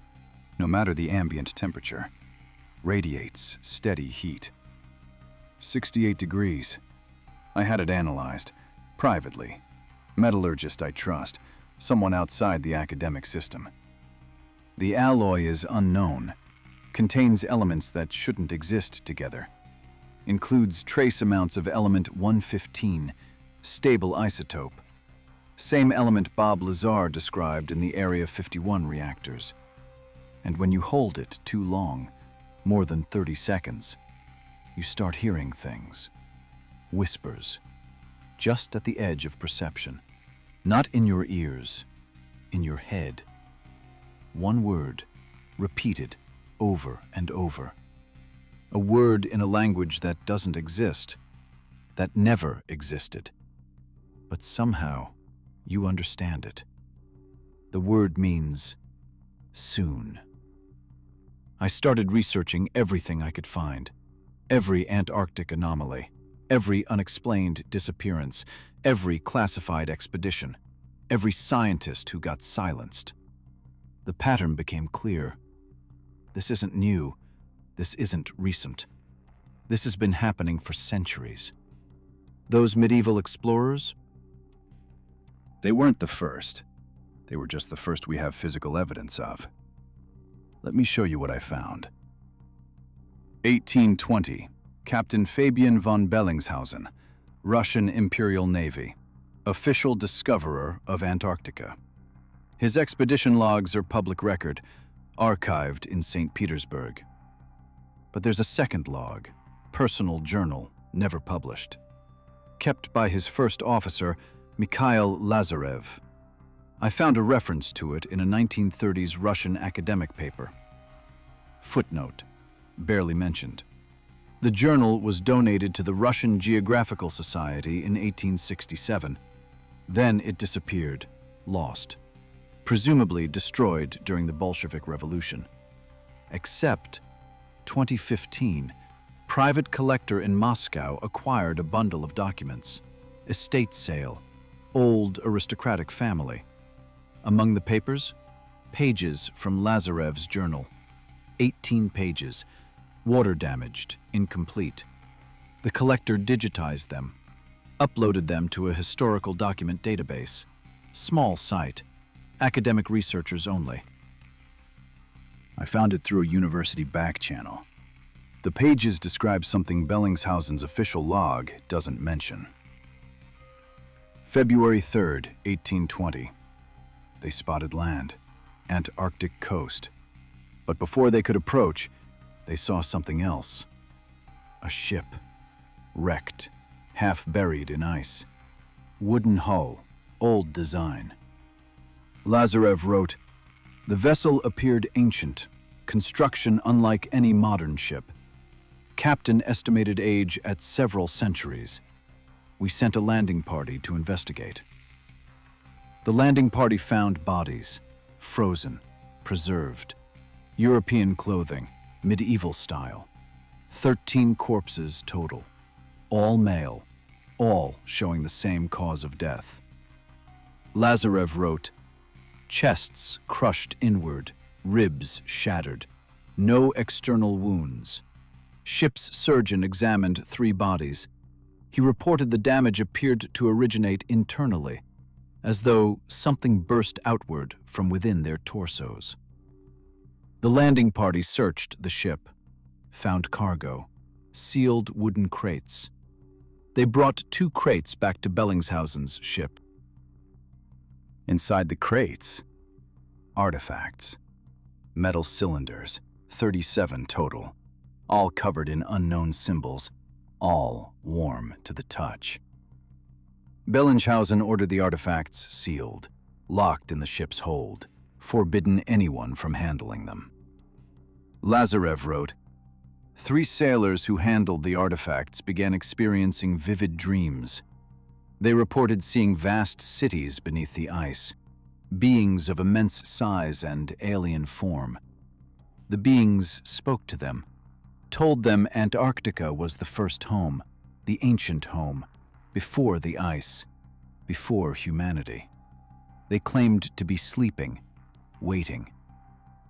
no matter the ambient temperature. Radiates steady heat. 68 degrees. I had it analyzed, privately. Metallurgist I trust, someone outside the academic system. The alloy is unknown, contains elements that shouldn't exist together. Includes trace amounts of element 115, stable isotope. Same element Bob Lazar described in the Area 51 reactors. And when you hold it too long, more than 30 seconds, you start hearing things. Whispers, just at the edge of perception. Not in your ears, in your head. One word, repeated over and over. A word in a language that doesn't exist, that never existed. But somehow, you understand it. The word means soon. I started researching everything I could find. Every Antarctic anomaly, every unexplained disappearance, every classified expedition, every scientist who got silenced. The pattern became clear. This isn't new. This isn't recent. This has been happening for centuries. Those medieval explorers? They weren't the first. They were just the first we have physical evidence of. Let me show you what I found. 1820, Captain Fabian von Bellingshausen, Russian Imperial Navy, official discoverer of Antarctica. His expedition logs are public record, archived in St. Petersburg. But there's a second log, personal journal, never published, kept by his first officer, Mikhail Lazarev. I found a reference to it in a 1930s Russian academic paper. Footnote, barely mentioned. The journal was donated to the Russian Geographical Society in 1867. Then it disappeared, lost, presumably destroyed during the Bolshevik Revolution. Except 2015, private collector in Moscow acquired a bundle of documents. Estate sale, old aristocratic family. Among the papers, pages from Lazarev's journal. 18 pages, water-damaged, incomplete. The collector digitized them, uploaded them to a historical document database. Small site, academic researchers only. I found it through a university back channel. The pages describe something Bellingshausen's official log doesn't mention. February 3rd, 1820. They spotted land, Antarctic coast. But before they could approach, they saw something else. A ship, wrecked, half buried in ice. Wooden hull, old design. Lazarev wrote, "The vessel appeared ancient, construction unlike any modern ship. Captain estimated age at several centuries. We sent a landing party to investigate." The landing party found bodies, frozen, preserved, European clothing, medieval style. 13 corpses total, all male, all showing the same cause of death. Lazarev wrote, "Chests crushed inward, ribs shattered, no external wounds. Ship's surgeon examined 3 bodies. He reported the damage appeared to originate internally, as though something burst outward from within their torsos." The landing party searched the ship, found cargo, sealed wooden crates. They brought 2 crates back to Bellingshausen's ship. Inside the crates, artifacts, metal cylinders, 37 total, all covered in unknown symbols, all warm to the touch. Bellingshausen ordered the artifacts sealed, locked in the ship's hold, forbidden anyone from handling them. Lazarev wrote, 3 sailors who handled the artifacts began experiencing vivid dreams. They reported seeing vast cities beneath the ice, beings of immense size and alien form. The beings spoke to them, told them Antarctica was the first home, the ancient home, before the ice, before humanity. They claimed to be sleeping, waiting.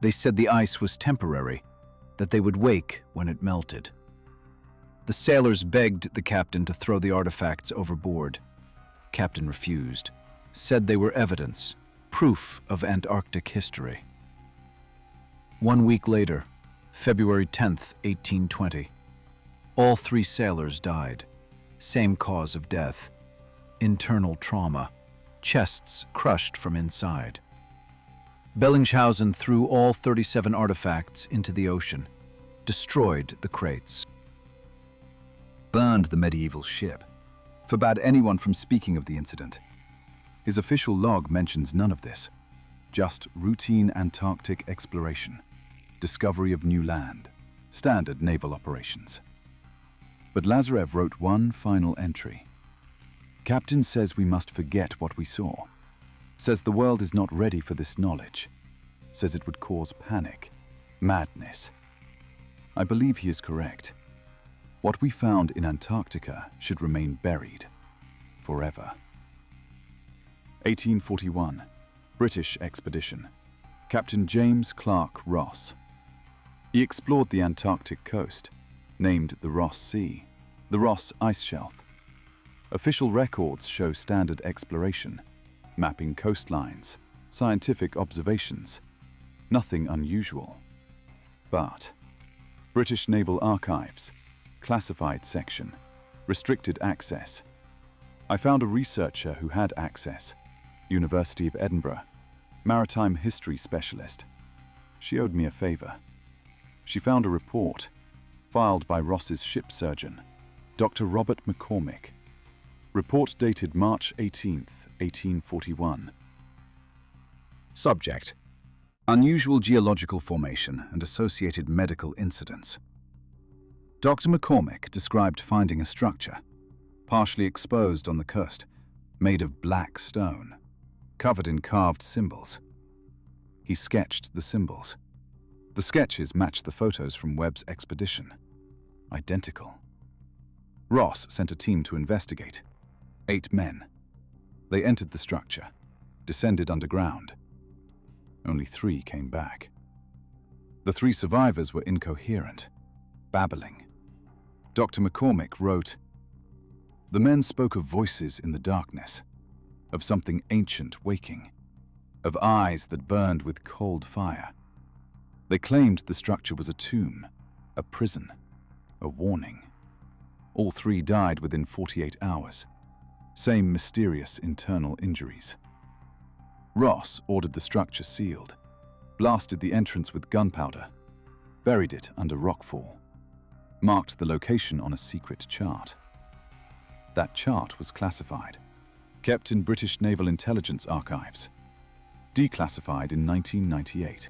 They said the ice was temporary, that they would wake when it melted. The sailors begged the captain to throw the artifacts overboard. Captain refused, said they were evidence, proof of Antarctic history. 1 week later, February 10th, 1820, all 3 sailors died. Same cause of death, internal trauma, chests crushed from inside. Bellingshausen threw all 37 artifacts into the ocean, destroyed the crates. Burned the medieval ship, forbade anyone from speaking of the incident. His official log mentions none of this, just routine Antarctic exploration, discovery of new land, standard naval operations. But Lazarev wrote one final entry. "Captain says we must forget what we saw. Says the world is not ready for this knowledge. Says it would cause panic, madness. I believe he is correct. What we found in Antarctica should remain buried forever." 1841, British expedition. Captain James Clark Ross. He explored the Antarctic coast, named the Ross Sea, the Ross Ice Shelf. Official records show standard exploration, mapping coastlines, scientific observations. Nothing unusual. But British Naval Archives, classified section, restricted access. I found a researcher who had access, University of Edinburgh, maritime history specialist. She owed me a favor. She found a report, filed by Ross's ship surgeon, Dr. Robert McCormick. Report dated March 18th, 1841. Subject: Unusual geological formation and associated medical incidents. Dr. McCormick described finding a structure, partially exposed on the coast, made of black stone, covered in carved symbols. He sketched the symbols. The sketches matched the photos from Webb's expedition. Identical. Ross sent a team to investigate. 8 men. They entered the structure, descended underground. Only 3 came back. The 3 survivors were incoherent, babbling. Dr. McCormick wrote, "The men spoke of voices in the darkness, of something ancient waking, of eyes that burned with cold fire. They claimed the structure was a tomb, a prison, a warning. All 3 died within 48 hours. Same mysterious internal injuries." Ross ordered the structure sealed, blasted the entrance with gunpowder, buried it under rockfall, marked the location on a secret chart. That chart was classified, kept in British Naval Intelligence archives, declassified in 1998.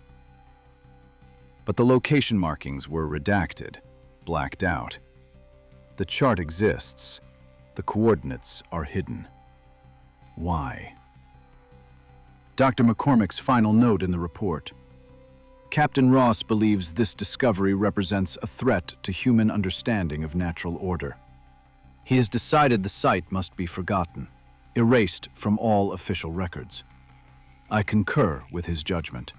But the location markings were redacted, blacked out. The chart exists. The coordinates are hidden. Why? Dr. McCormick's final note in the report. Captain Ross believes this discovery represents a threat to human understanding of natural order. He has decided the site must be forgotten, erased from all official records. I concur with his judgment.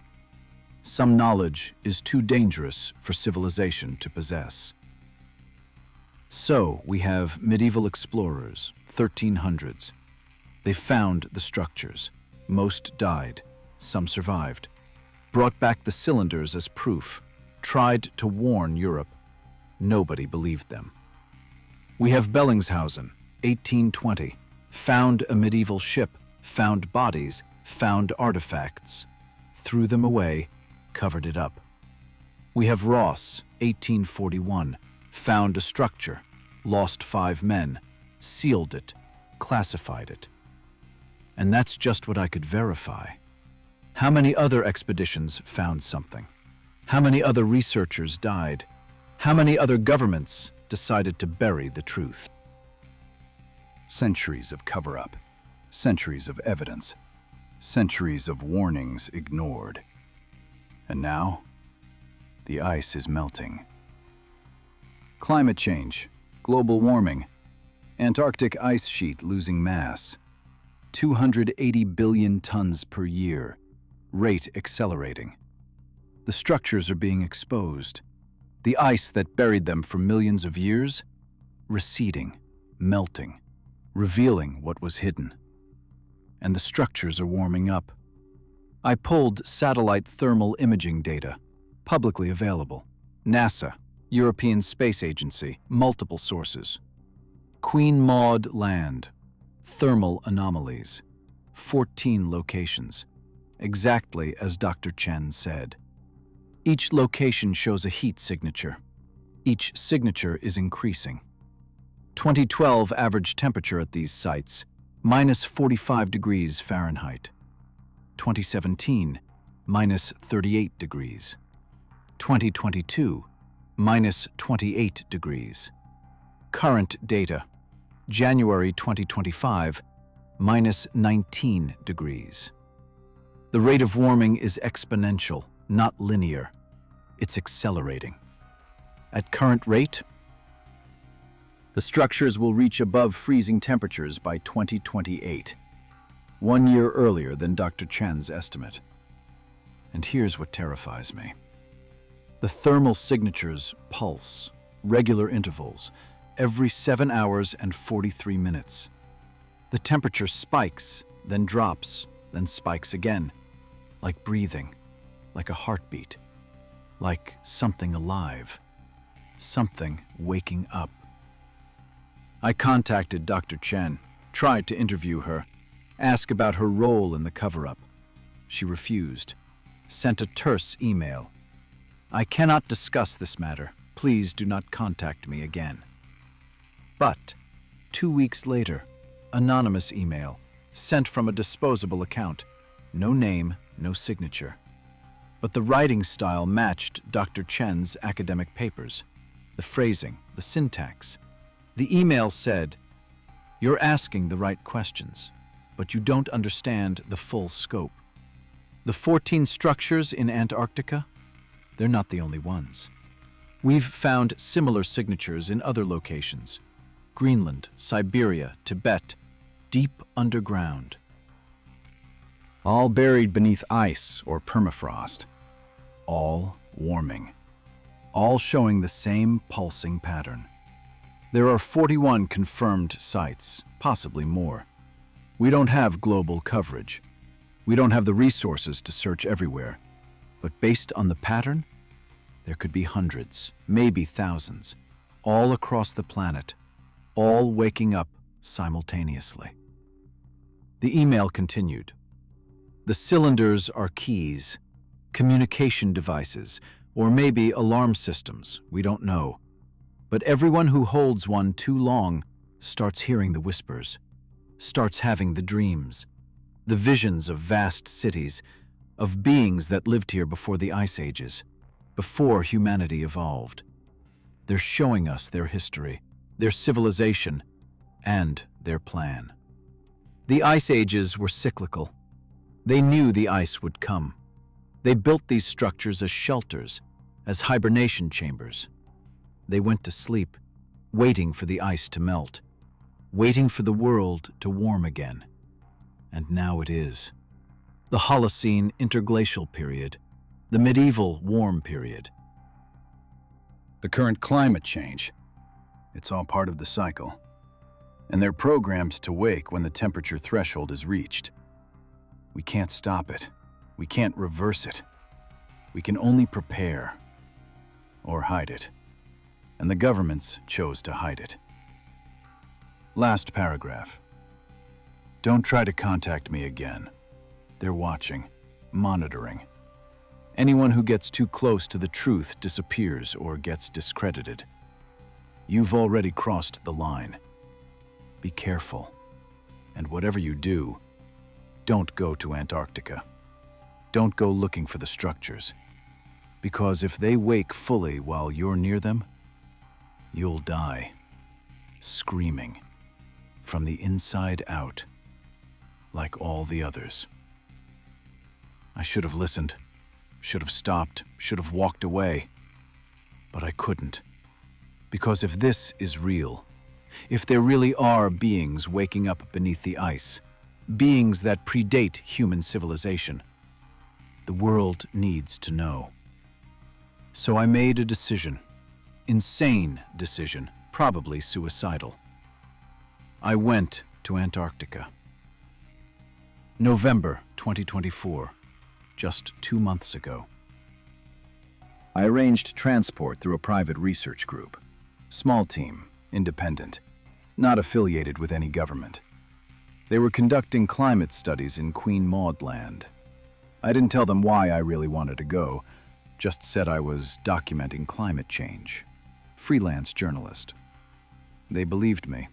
Some knowledge is too dangerous for civilization to possess. So we have medieval explorers, 1300s. They found the structures. Most died, some survived. Brought back the cylinders as proof, tried to warn Europe. Nobody believed them. We have Bellingshausen, 1820, found a medieval ship, found bodies, found artifacts, threw them away, covered it up. We have Ross, 1841, found a structure, lost 5 men, sealed it, classified it. And that's just what I could verify. How many other expeditions found something? How many other researchers died? How many other governments decided to bury the truth? Centuries of cover-up, centuries of evidence, centuries of warnings ignored. And now, the ice is melting. Climate change, global warming, Antarctic ice sheet losing mass, 280 billion tons per year, rate accelerating. The structures are being exposed. The ice that buried them for millions of years, receding, melting, revealing what was hidden. And the structures are warming up. I pulled satellite thermal imaging data, publicly available. NASA, European Space Agency, multiple sources. Queen Maud Land, thermal anomalies, 14 locations, exactly as Dr. Chen said. Each location shows a heat signature. Each signature is increasing. 2012 average temperature at these sites, minus 45 degrees Fahrenheit. 2017, minus 38 degrees. 2022, minus 28 degrees. Current data, January 2025, minus 19 degrees. The rate of warming is exponential, not linear. It's accelerating. At current rate, the structures will reach above freezing temperatures by 2028, 1 year earlier than Dr. Chen's estimate. And here's what terrifies me. The thermal signatures pulse, regular intervals, every 7 hours and 43 minutes. The temperature spikes, then drops, then spikes again, like breathing, like a heartbeat, like something alive, something waking up. I contacted Dr. Chen, tried to interview her, ask about her role in the cover-up. She refused, sent a terse email. I cannot discuss this matter. Please do not contact me again. But 2 weeks later, anonymous email, sent from a disposable account. No name, no signature. But the writing style matched Dr. Chen's academic papers. the phrasing, the syntax. The email said, "You're asking the right questions, but you don't understand the full scope. The 14 structures in Antarctica, they're not the only ones. We've found similar signatures in other locations: Greenland, Siberia, Tibet, deep underground. All buried beneath ice or permafrost. All warming. All showing the same pulsing pattern. There are 41 confirmed sites, possibly more. We don't have global coverage. We don't have the resources to search everywhere. But based on the pattern, there could be hundreds, maybe thousands, all across the planet, all waking up simultaneously." The email continued. "The cylinders are keys, communication devices, or maybe alarm systems, we don't know. But everyone who holds one too long starts hearing the whispers, starts having the dreams, the visions of vast cities, of beings that lived here before the ice ages, before humanity evolved. They're showing us their history, their civilization, and their plan. The ice ages were cyclical. They knew the ice would come. They built these structures as shelters, as hibernation chambers. They went to sleep, waiting for the ice to melt, waiting for the world to warm again. And now it is. The Holocene interglacial period, the medieval warm period. The current climate change. It's all part of the cycle. And they're programmed to wake when the temperature threshold is reached. We can't stop it. We can't reverse it. We can only prepare or hide it. And the governments chose to hide it. Last paragraph. Don't try to contact me again. They're watching, monitoring. Anyone who gets too close to the truth disappears or gets discredited. You've already crossed the line. Be careful. And whatever you do, don't go to Antarctica. Don't go looking for the structures. Because if they wake fully while you're near them, you'll die, screaming, from the inside out, like all the others." I should have listened, should have stopped, should have walked away. But I couldn't. Because if this is real, if there really are beings waking up beneath the ice, beings that predate human civilization, the world needs to know. So I made a decision. Insane decision, probably suicidal. I went to Antarctica. November 2024, just 2 months ago. I arranged transport through a private research group. Small team, independent, not affiliated with any government. They were conducting climate studies in Queen Maud Land. I didn't tell them why I really wanted to go, just said I was documenting climate change. Freelance journalist. They believed me.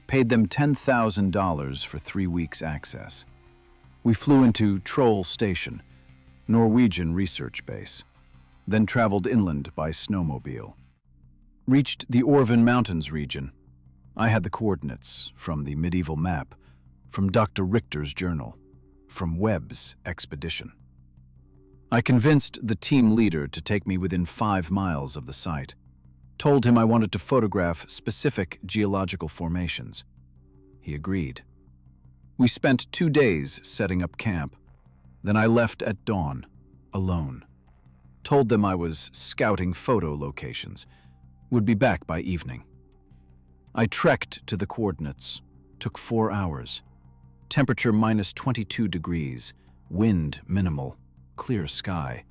Paid them $10,000 for 3 weeks access. We flew into Troll Station, Norwegian research base, then traveled inland by snowmobile. Reached the Orvan Mountains region. I had the coordinates from the medieval map, from Dr. Richter's journal, from Webb's expedition. I convinced the team leader to take me within 5 miles of the site. Told him I wanted to photograph specific geological formations. He agreed. We spent 2 days setting up camp. Then I left at dawn, alone. Told them I was scouting photo locations. Would be back by evening. I trekked to the coordinates. Took 4 hours. Temperature minus 22 degrees. Wind minimal. Clear sky.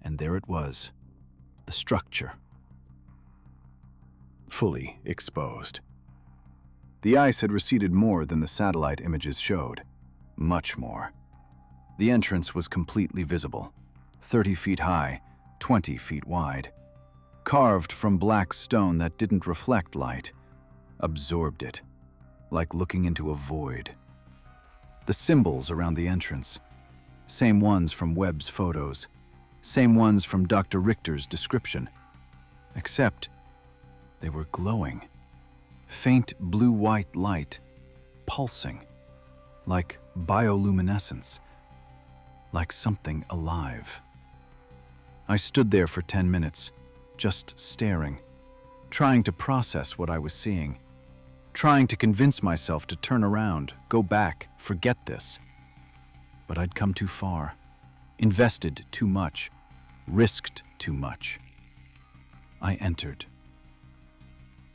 And there it was. The structure. Fully exposed. The ice had receded more than the satellite images showed. Much more. The entrance was completely visible. 30 feet high, 20 feet wide. Carved from black stone that didn't reflect light. Absorbed it. Like looking into a void. The symbols around the entrance. Same ones from Webb's photos. Same ones from Dr. Richter's description. except they were glowing. Faint blue-white light, pulsing, like bioluminescence, like something alive. I stood there for 10 minutes, just staring, trying to process what I was seeing, trying to convince myself to turn around, go back, forget this. But I'd come too far, invested too much, risked too much. I entered.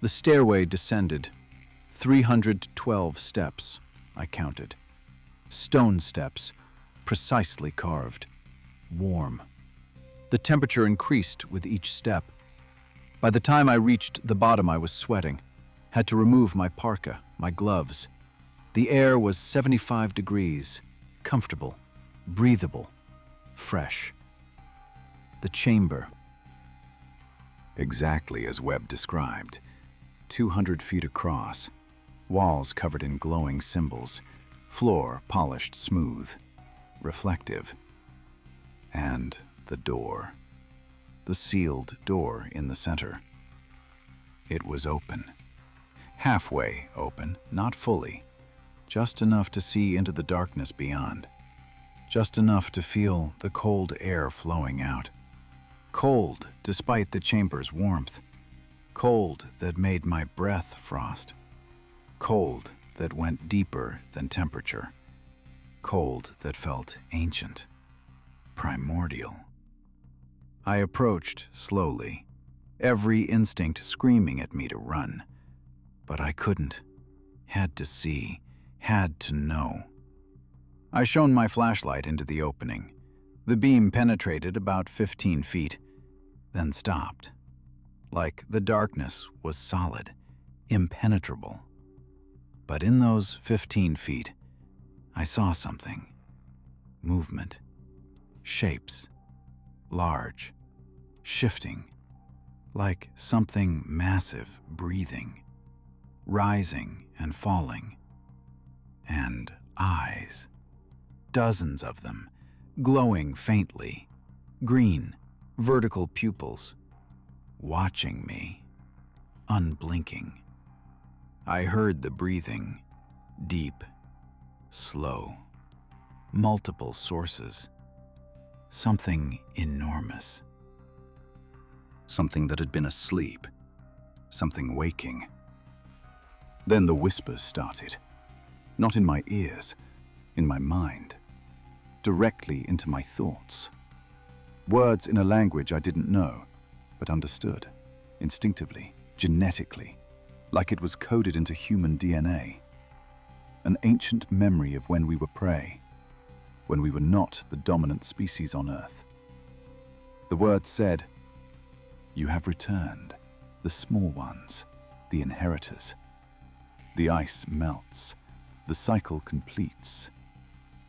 The stairway descended, 312 steps, I counted. Stone steps, precisely carved, warm. The temperature increased with each step. By the time I reached the bottom, I was sweating, had to remove my parka, my gloves. The air was 75 degrees, comfortable, breathable, fresh. The chamber. Exactly as Webb described. 200 feet across, walls covered in glowing symbols, floor polished smooth, reflective. And the door. The sealed door in the center. It was open. Halfway open, not fully. Just enough to see into the darkness beyond. Just enough to feel the cold air flowing out. Cold despite the chamber's warmth. Cold that made my breath frost. Cold that went deeper than temperature. Cold that felt ancient, primordial. I approached slowly, every instinct screaming at me to run. But I couldn't. Had to see, had to know. I shone my flashlight into the opening. The beam penetrated about 15 feet, then stopped. Like the darkness was solid, impenetrable. But in those 15 feet, I saw something. Movement. Shapes. Large. Shifting. Like something massive breathing. Rising and falling. And eyes. Dozens of them, glowing faintly. Green, vertical pupils. Watching me. Unblinking. I heard the breathing. Deep. Slow. Multiple sources. Something enormous. Something that had been asleep. Something waking. Then the whispers started. Not in my ears, in my mind. Directly into my thoughts. Words in a language I didn't know, but understood. Instinctively, genetically. Like it was coded into human DNA. An ancient memory of when we were prey. When we were not the dominant species on Earth. The words said, "You have returned, the small ones, the inheritors. The ice melts, the cycle completes.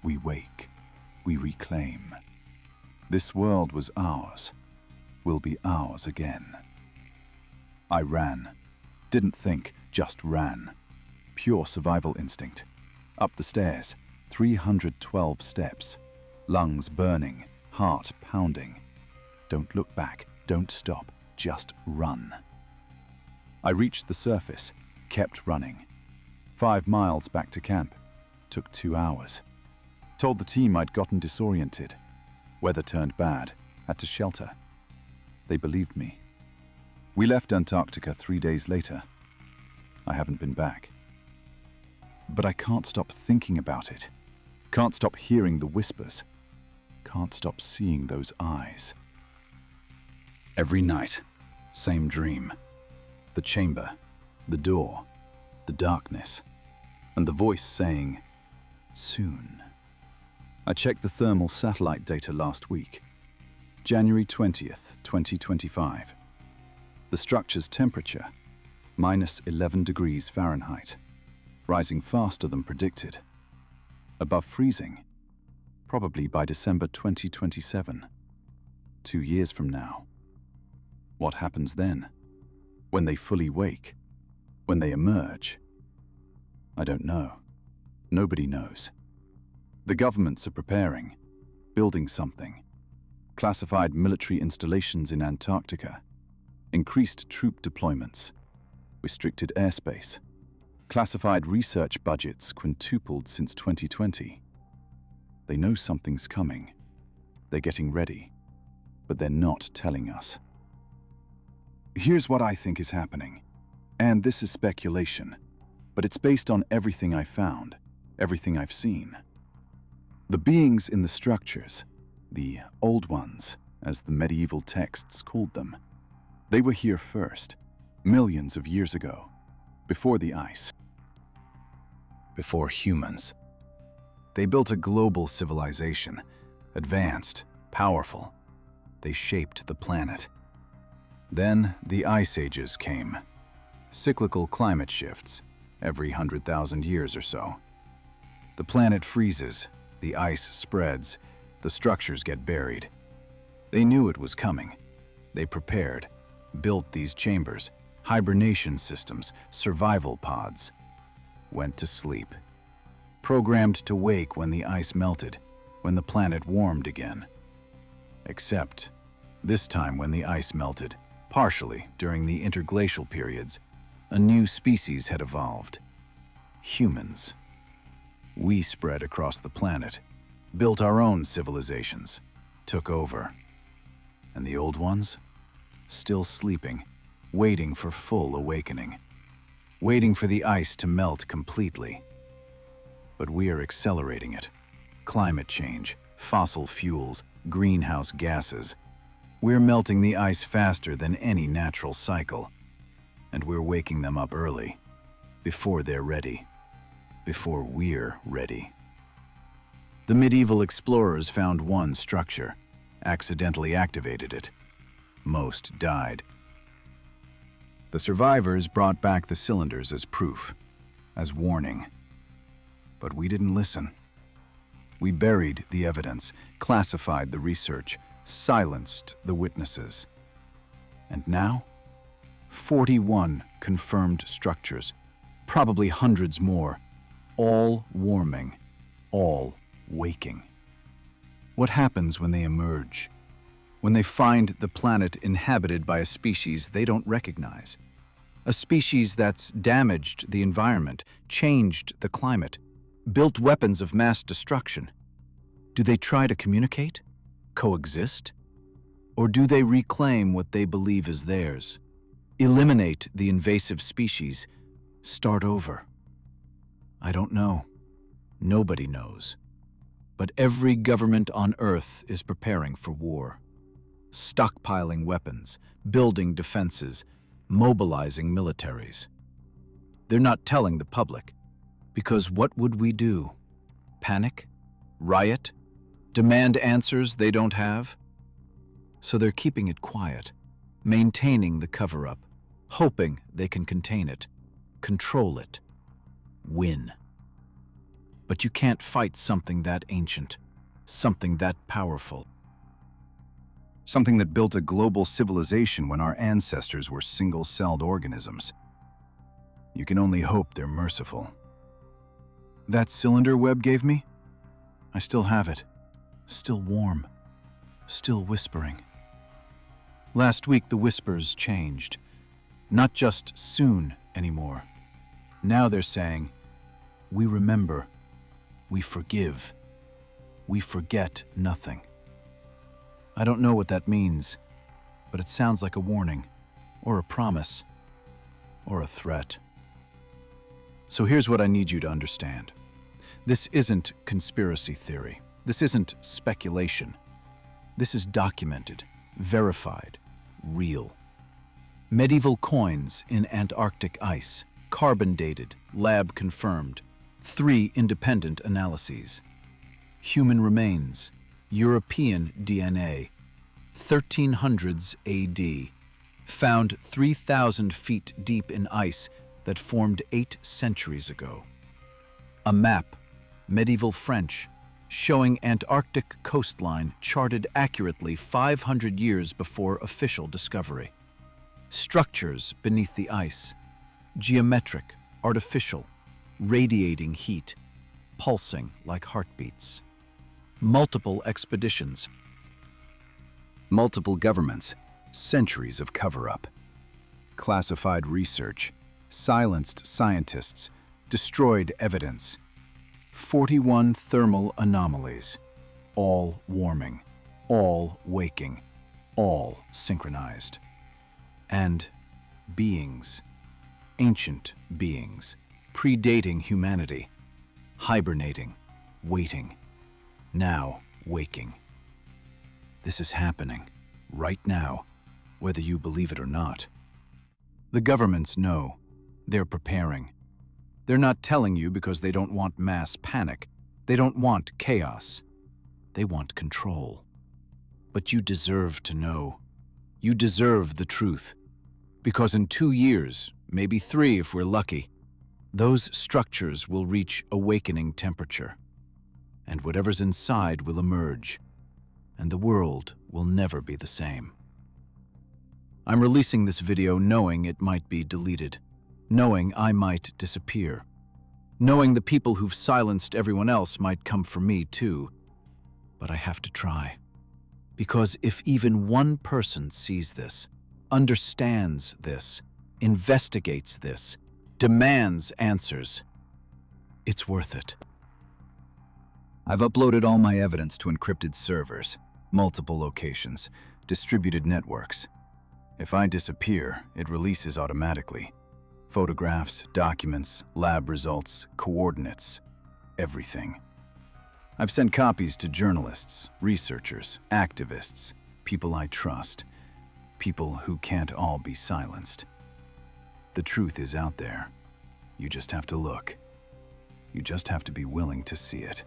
We wake, we reclaim. This world was ours, will be ours again." I ran. Didn't think, just ran. Pure survival instinct. Up the stairs, 312 steps. Lungs burning, heart pounding. Don't look back, don't stop, just run. I reached the surface, kept running. 5 miles back to camp. Took 2 hours. Told the team I'd gotten disoriented. Weather turned bad, had to shelter. They believed me. We left Antarctica 3 days later. I haven't been back. But I can't stop thinking about it. Can't stop hearing the whispers. Can't stop seeing those eyes. Every night, same dream. The chamber, the door, the darkness, and the voice saying, "Soon." I checked the thermal satellite data last week. January 20th, 2025. The structure's temperature, -11 degrees Fahrenheit, rising faster than predicted. Above freezing, probably by December 2027, 2 years from now. What happens then? When they fully wake? When they emerge? I don't know. Nobody knows. The governments are preparing, building something. Classified military installations in Antarctica. increased troop deployments, restricted airspace, classified research budgets quintupled since 2020. They know something's coming. They're getting ready, but they're not telling us. Here's what I think is happening, and this is speculation, but it's based on everything I found, everything I've seen. The beings in the structures, the old ones, as the medieval texts called them, they were here first, millions of years ago, before the ice. Before humans. They built a global civilization, advanced, powerful. They shaped the planet. Then the ice ages came. Cyclical climate shifts, every 100,000 years or so. The planet freezes, the ice spreads, the structures get buried. They knew it was coming. They prepared, built these chambers, hibernation systems, survival pods. Went to sleep. Programmed to wake when the ice melted, when the planet warmed again. Except, this time when the ice melted, partially during the interglacial periods, a new species had evolved. Humans. We spread across the planet, built our own civilizations, took over. And the old ones? Still sleeping, waiting for full awakening. Waiting for the ice to melt completely. But we are accelerating it. Climate change, fossil fuels, greenhouse gases. We're melting the ice faster than any natural cycle. And we're waking them up early, before they're ready, before we're ready. The medieval explorers found one structure, accidentally activated it. Most died. The survivors brought back the cylinders as proof, as warning. But we didn't listen. We buried the evidence, classified the research, silenced the witnesses. And now, 41 confirmed structures, probably hundreds more, all warming, all waking. What happens when they emerge? When they find the planet inhabited by a species they don't recognize? A species that's damaged the environment, changed the climate, built weapons of mass destruction. Do they try to communicate? Coexist? Or do they reclaim what they believe is theirs? Eliminate the invasive species? Start over? I don't know. Nobody knows. But every government on Earth is preparing for war. Stockpiling weapons, building defenses, mobilizing militaries. They're not telling the public, because what would we do? Panic? Riot? Demand answers they don't have? So they're keeping it quiet, maintaining the cover-up, hoping they can contain it, control it, win. But you can't fight something that ancient, something that powerful. Something that built a global civilization when our ancestors were single-celled organisms. You can only hope they're merciful. That cylinder Webb gave me? I still have it. Still warm. Still whispering. Last week the whispers changed. Not just soon anymore. Now they're saying, we remember. We forgive. We forget nothing. I don't know what that means, but it sounds like a warning, or a promise, or a threat. So here's what I need you to understand. This isn't conspiracy theory. This isn't speculation. This is documented, verified, real. Medieval coins in Antarctic ice, carbon dated, lab confirmed. 3 independent analyses. Human remains, European DNA, 1300s AD, found 3,000 feet deep in ice that formed 8 centuries ago. A map, medieval French, showing Antarctic coastline charted accurately 500 years before official discovery. Structures beneath the ice, geometric, artificial, radiating heat, pulsing like heartbeats. Multiple expeditions. Multiple governments, centuries of cover-up. classified research, silenced scientists, destroyed evidence. 41 thermal anomalies, all warming, all waking, all synchronized. And beings, ancient beings, predating humanity, hibernating, waiting, now waking. This is happening, right now, whether you believe it or not. The governments know. They're preparing. They're not telling you because they don't want mass panic. They don't want chaos. They want control. But you deserve to know. You deserve the truth. Because in 2 years, maybe 3 if we're lucky, those structures will reach awakening temperature. And whatever's inside will emerge. And the world will never be the same. I'm releasing this video knowing it might be deleted, knowing I might disappear, knowing the people who've silenced everyone else might come for me too. But I have to try. Because if even one person sees this, understands this, investigates this, demands answers, it's worth it. I've uploaded all my evidence to encrypted servers, multiple locations, distributed networks. If I disappear, it releases automatically. Photographs, documents, lab results, coordinates, everything. I've sent copies to journalists, researchers, activists, people I trust, people who can't all be silenced. The truth is out there. You just have to look. You just have to be willing to see it.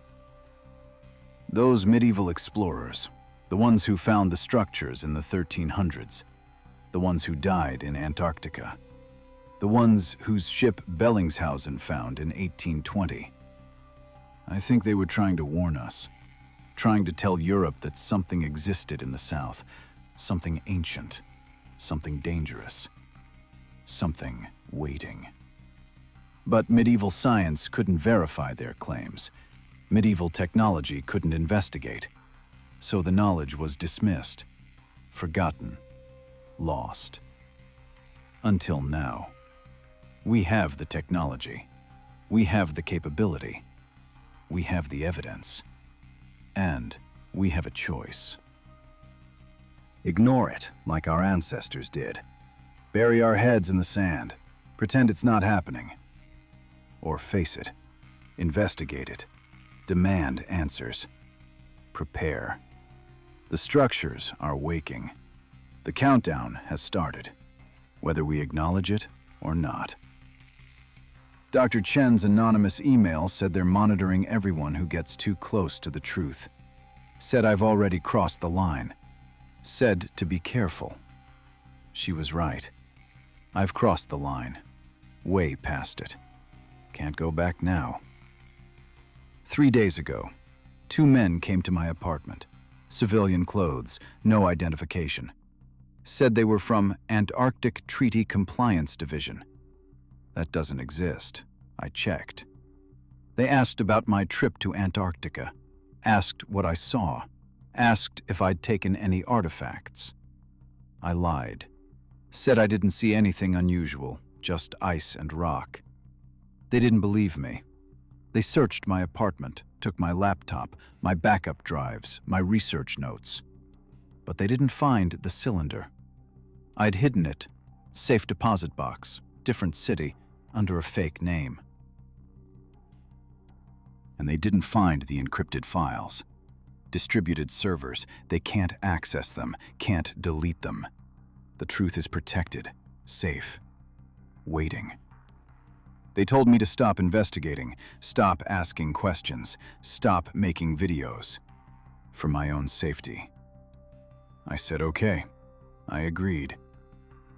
Those medieval explorers, the ones who found the structures in the 1300s, the ones who died in Antarctica, the ones whose ship Bellingshausen found in 1820. I think they were trying to warn us, trying to tell Europe that something existed in the south, something ancient, something dangerous, something waiting. But medieval science couldn't verify their claims. Medieval technology couldn't investigate. So the knowledge was dismissed, forgotten, lost. Until now. We have the technology. We have the capability. We have the evidence. And we have a choice. Ignore it, like our ancestors did. Bury our heads in the sand. Pretend it's not happening. Or face it. Investigate it. Demand answers. Prepare. The structures are waking. The countdown has started, whether we acknowledge it or not. Dr. Chen's anonymous email said they're monitoring everyone who gets too close to the truth. Said I've already crossed the line. Said to be careful. She was right. I've crossed the line. Way past it. Can't go back now. 3 days ago, 2 men came to my apartment. Civilian clothes, no identification. Said they were from Antarctic Treaty Compliance Division. That doesn't exist. I checked. They asked about my trip to Antarctica, asked what I saw, asked if I'd taken any artifacts. I lied. Said I didn't see anything unusual, just ice and rock. They didn't believe me. They searched my apartment, took my laptop, my backup drives, my research notes. But they didn't find the cylinder. I'd hidden it, safe deposit box, different city, under a fake name. And they didn't find the encrypted files. Distributed servers, they can't access them, can't delete them. The truth is protected, safe, waiting. They told me to stop investigating, stop asking questions, stop making videos. For my own safety. I said okay. I agreed.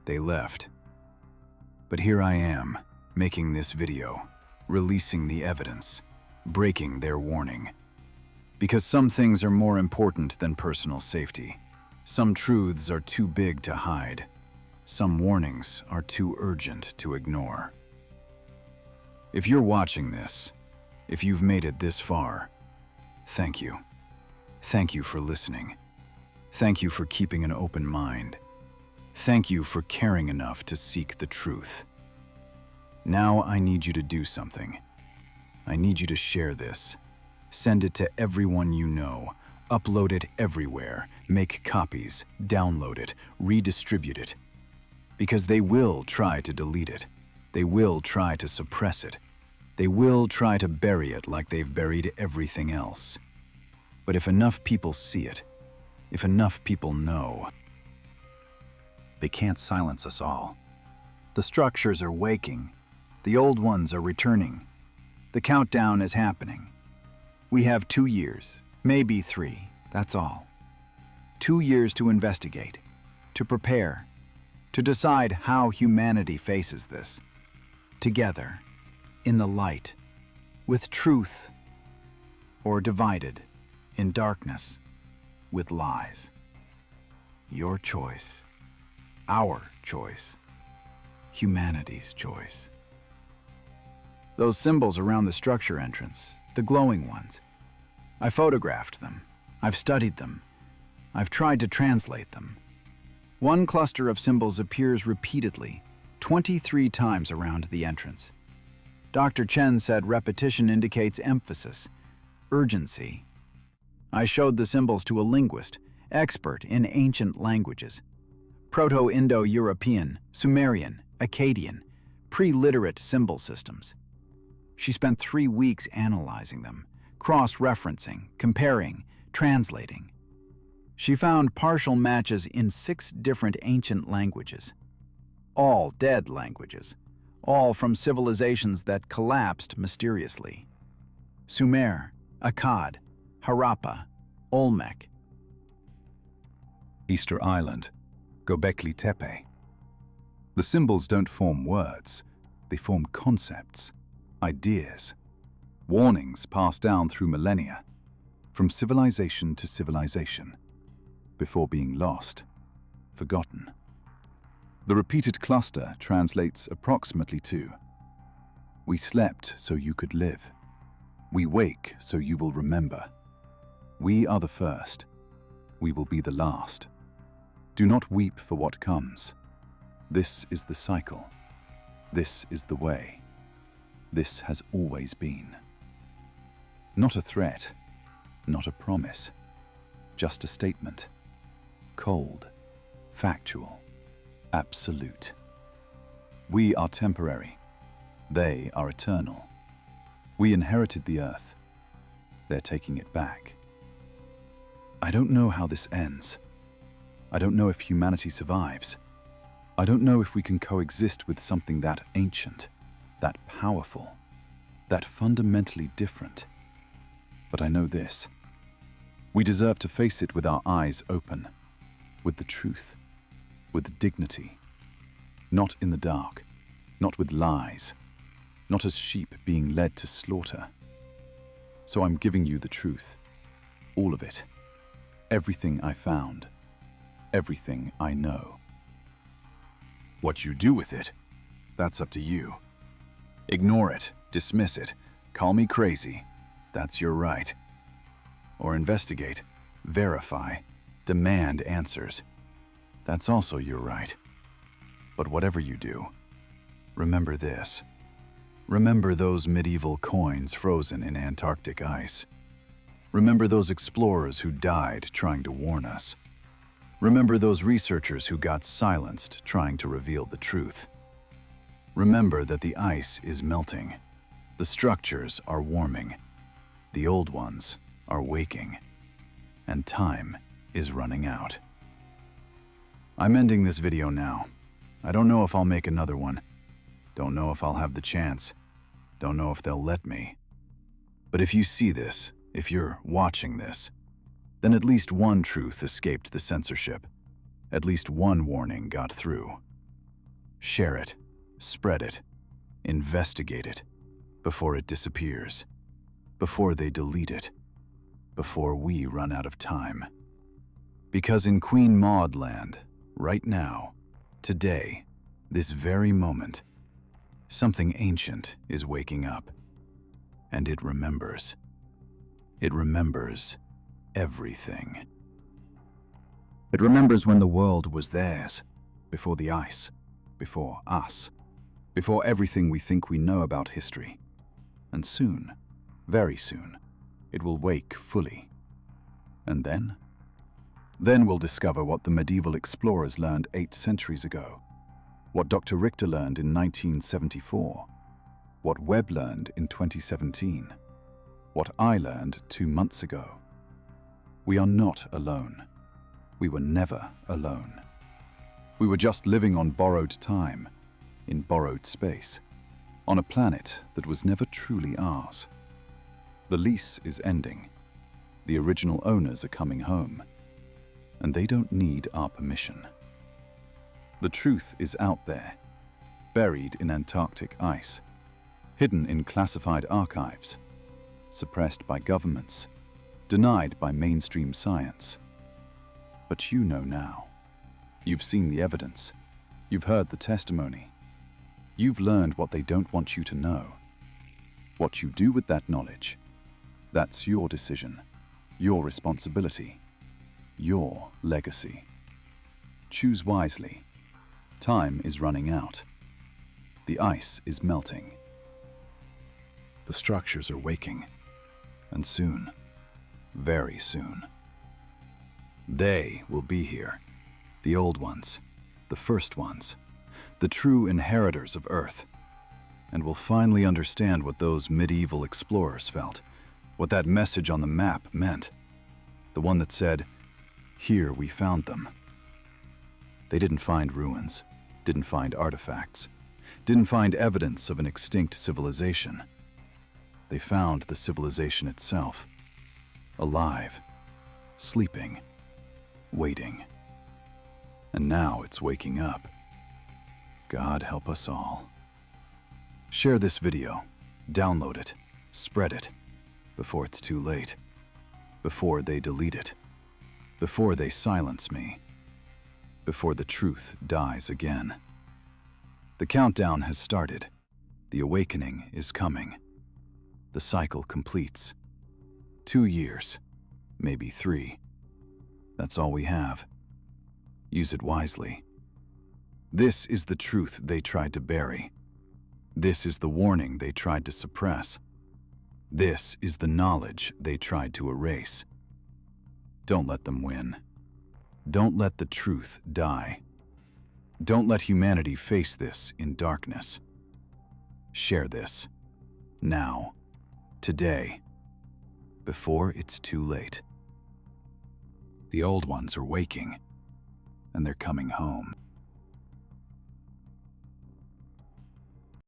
They left. But here I am, making this video, releasing the evidence, breaking their warning. Because some things are more important than personal safety. Some truths are too big to hide. Some warnings are too urgent to ignore. If you're watching this, if you've made it this far, thank you. Thank you for listening. Thank you for keeping an open mind. Thank you for caring enough to seek the truth. Now I need you to do something. I need you to share this. Send it to everyone you know. Upload it everywhere. Make copies. Download it. Redistribute it. Because they will try to delete it. They will try to suppress it. They will try to bury it like they've buried everything else. But if enough people see it, if enough people know, They can't silence us all. The structures are waking. The old ones are returning. The countdown is happening. We have 2 years, maybe 3, that's all. 2 years to investigate, to prepare, to decide how humanity faces this. Together, in the light, with truth, or divided, in darkness, with lies. Your choice. Our choice. Humanity's choice. Those symbols around the structure entrance, the glowing ones, I photographed them. I've studied them. I've tried to translate them. One cluster of symbols appears repeatedly, 23 times around the entrance. Dr. Chen said repetition indicates emphasis, urgency. I showed the symbols to a linguist, expert in ancient languages. Proto-Indo-European, Sumerian, Akkadian, pre-literate symbol systems. She spent 3 weeks analyzing them, cross-referencing, comparing, translating. She found partial matches in 6 different ancient languages. All dead languages, all from civilizations that collapsed mysteriously. Sumer, Akkad, Harappa, Olmec. Easter Island, Göbekli Tepe. The symbols don't form words, they form concepts, ideas, warnings passed down through millennia, from civilization to civilization, before being lost, forgotten. The repeated cluster translates approximately to: we slept so you could live. We wake so you will remember. We are the first. We will be the last. Do not weep for what comes. This is the cycle. This is the way. This has always been. Not a threat, not a promise, just a statement. Cold, factual, absolute. We are temporary. They are eternal. We inherited the earth. They're taking it back. I don't know how this ends. I don't know if humanity survives. I don't know if we can coexist with something that ancient, that powerful, that fundamentally different. But I know this. We deserve to face it with our eyes open, with the truth, with dignity. Not in the dark, not with lies, not as sheep being led to slaughter. So I'm giving you the truth, all of it, everything I found, everything I know. What you do with it, that's up to you. Ignore it, dismiss it, call me crazy, that's your right. Or investigate, verify, demand answers. That's also your right. But whatever you do, remember this. Remember those medieval coins frozen in Antarctic ice. Remember those explorers who died trying to warn us. Remember those researchers who got silenced trying to reveal the truth. Remember that the ice is melting. The structures are warming. The old ones are waking. And time is running out. I'm ending this video now. I don't know if I'll make another one. Don't know if I'll have the chance. Don't know if they'll let me. But if you see this, if you're watching this, then at least one truth escaped the censorship. At least one warning got through. Share it, spread it, investigate it, before it disappears, before they delete it, before we run out of time. Because in Queen Maud land, right now, today, this very moment, something ancient is waking up, and it remembers. It remembers everything. It remembers when the world was theirs, before the ice, before us, before everything we think we know about history. And soon, very soon, it will wake fully. And then? Then we'll discover what the medieval explorers learned 8 centuries ago, what Dr. Richter learned in 1974, what Webb learned in 2017, what I learned 2 months ago. We are not alone. We were never alone. We were just living on borrowed time, in borrowed space, on a planet that was never truly ours. The lease is ending. The original owners are coming home, and they don't need our permission. The truth is out there, buried in Antarctic ice, hidden in classified archives, suppressed by governments, denied by mainstream science. But you know now. You've seen the evidence. You've heard the testimony. You've learned what they don't want you to know. What you do with that knowledge, that's your decision, your responsibility, your legacy. Choose wisely. Time is running out. The ice is melting. The structures are waking. And soon, very soon, they will be here. The old ones, the first ones, the true inheritors of Earth. And will finally understand what those medieval explorers felt, what that message on the map meant. The one that said, "Here we found them." They didn't find ruins, didn't find artifacts, didn't find evidence of an extinct civilization. They found the civilization itself, alive, sleeping, waiting. And now it's waking up. God help us all. Share this video, download it, spread it, before it's too late, before they delete it, before they silence me, before the truth dies again. The countdown has started. The awakening is coming. The cycle completes. 2 years, maybe 3. That's all we have. Use it wisely. This is the truth they tried to bury. This is the warning they tried to suppress. This is the knowledge they tried to erase. Don't let them win. Don't let the truth die. Don't let humanity face this in darkness. Share this. Now. Today. Before it's too late. The old ones are waking, and they're coming home.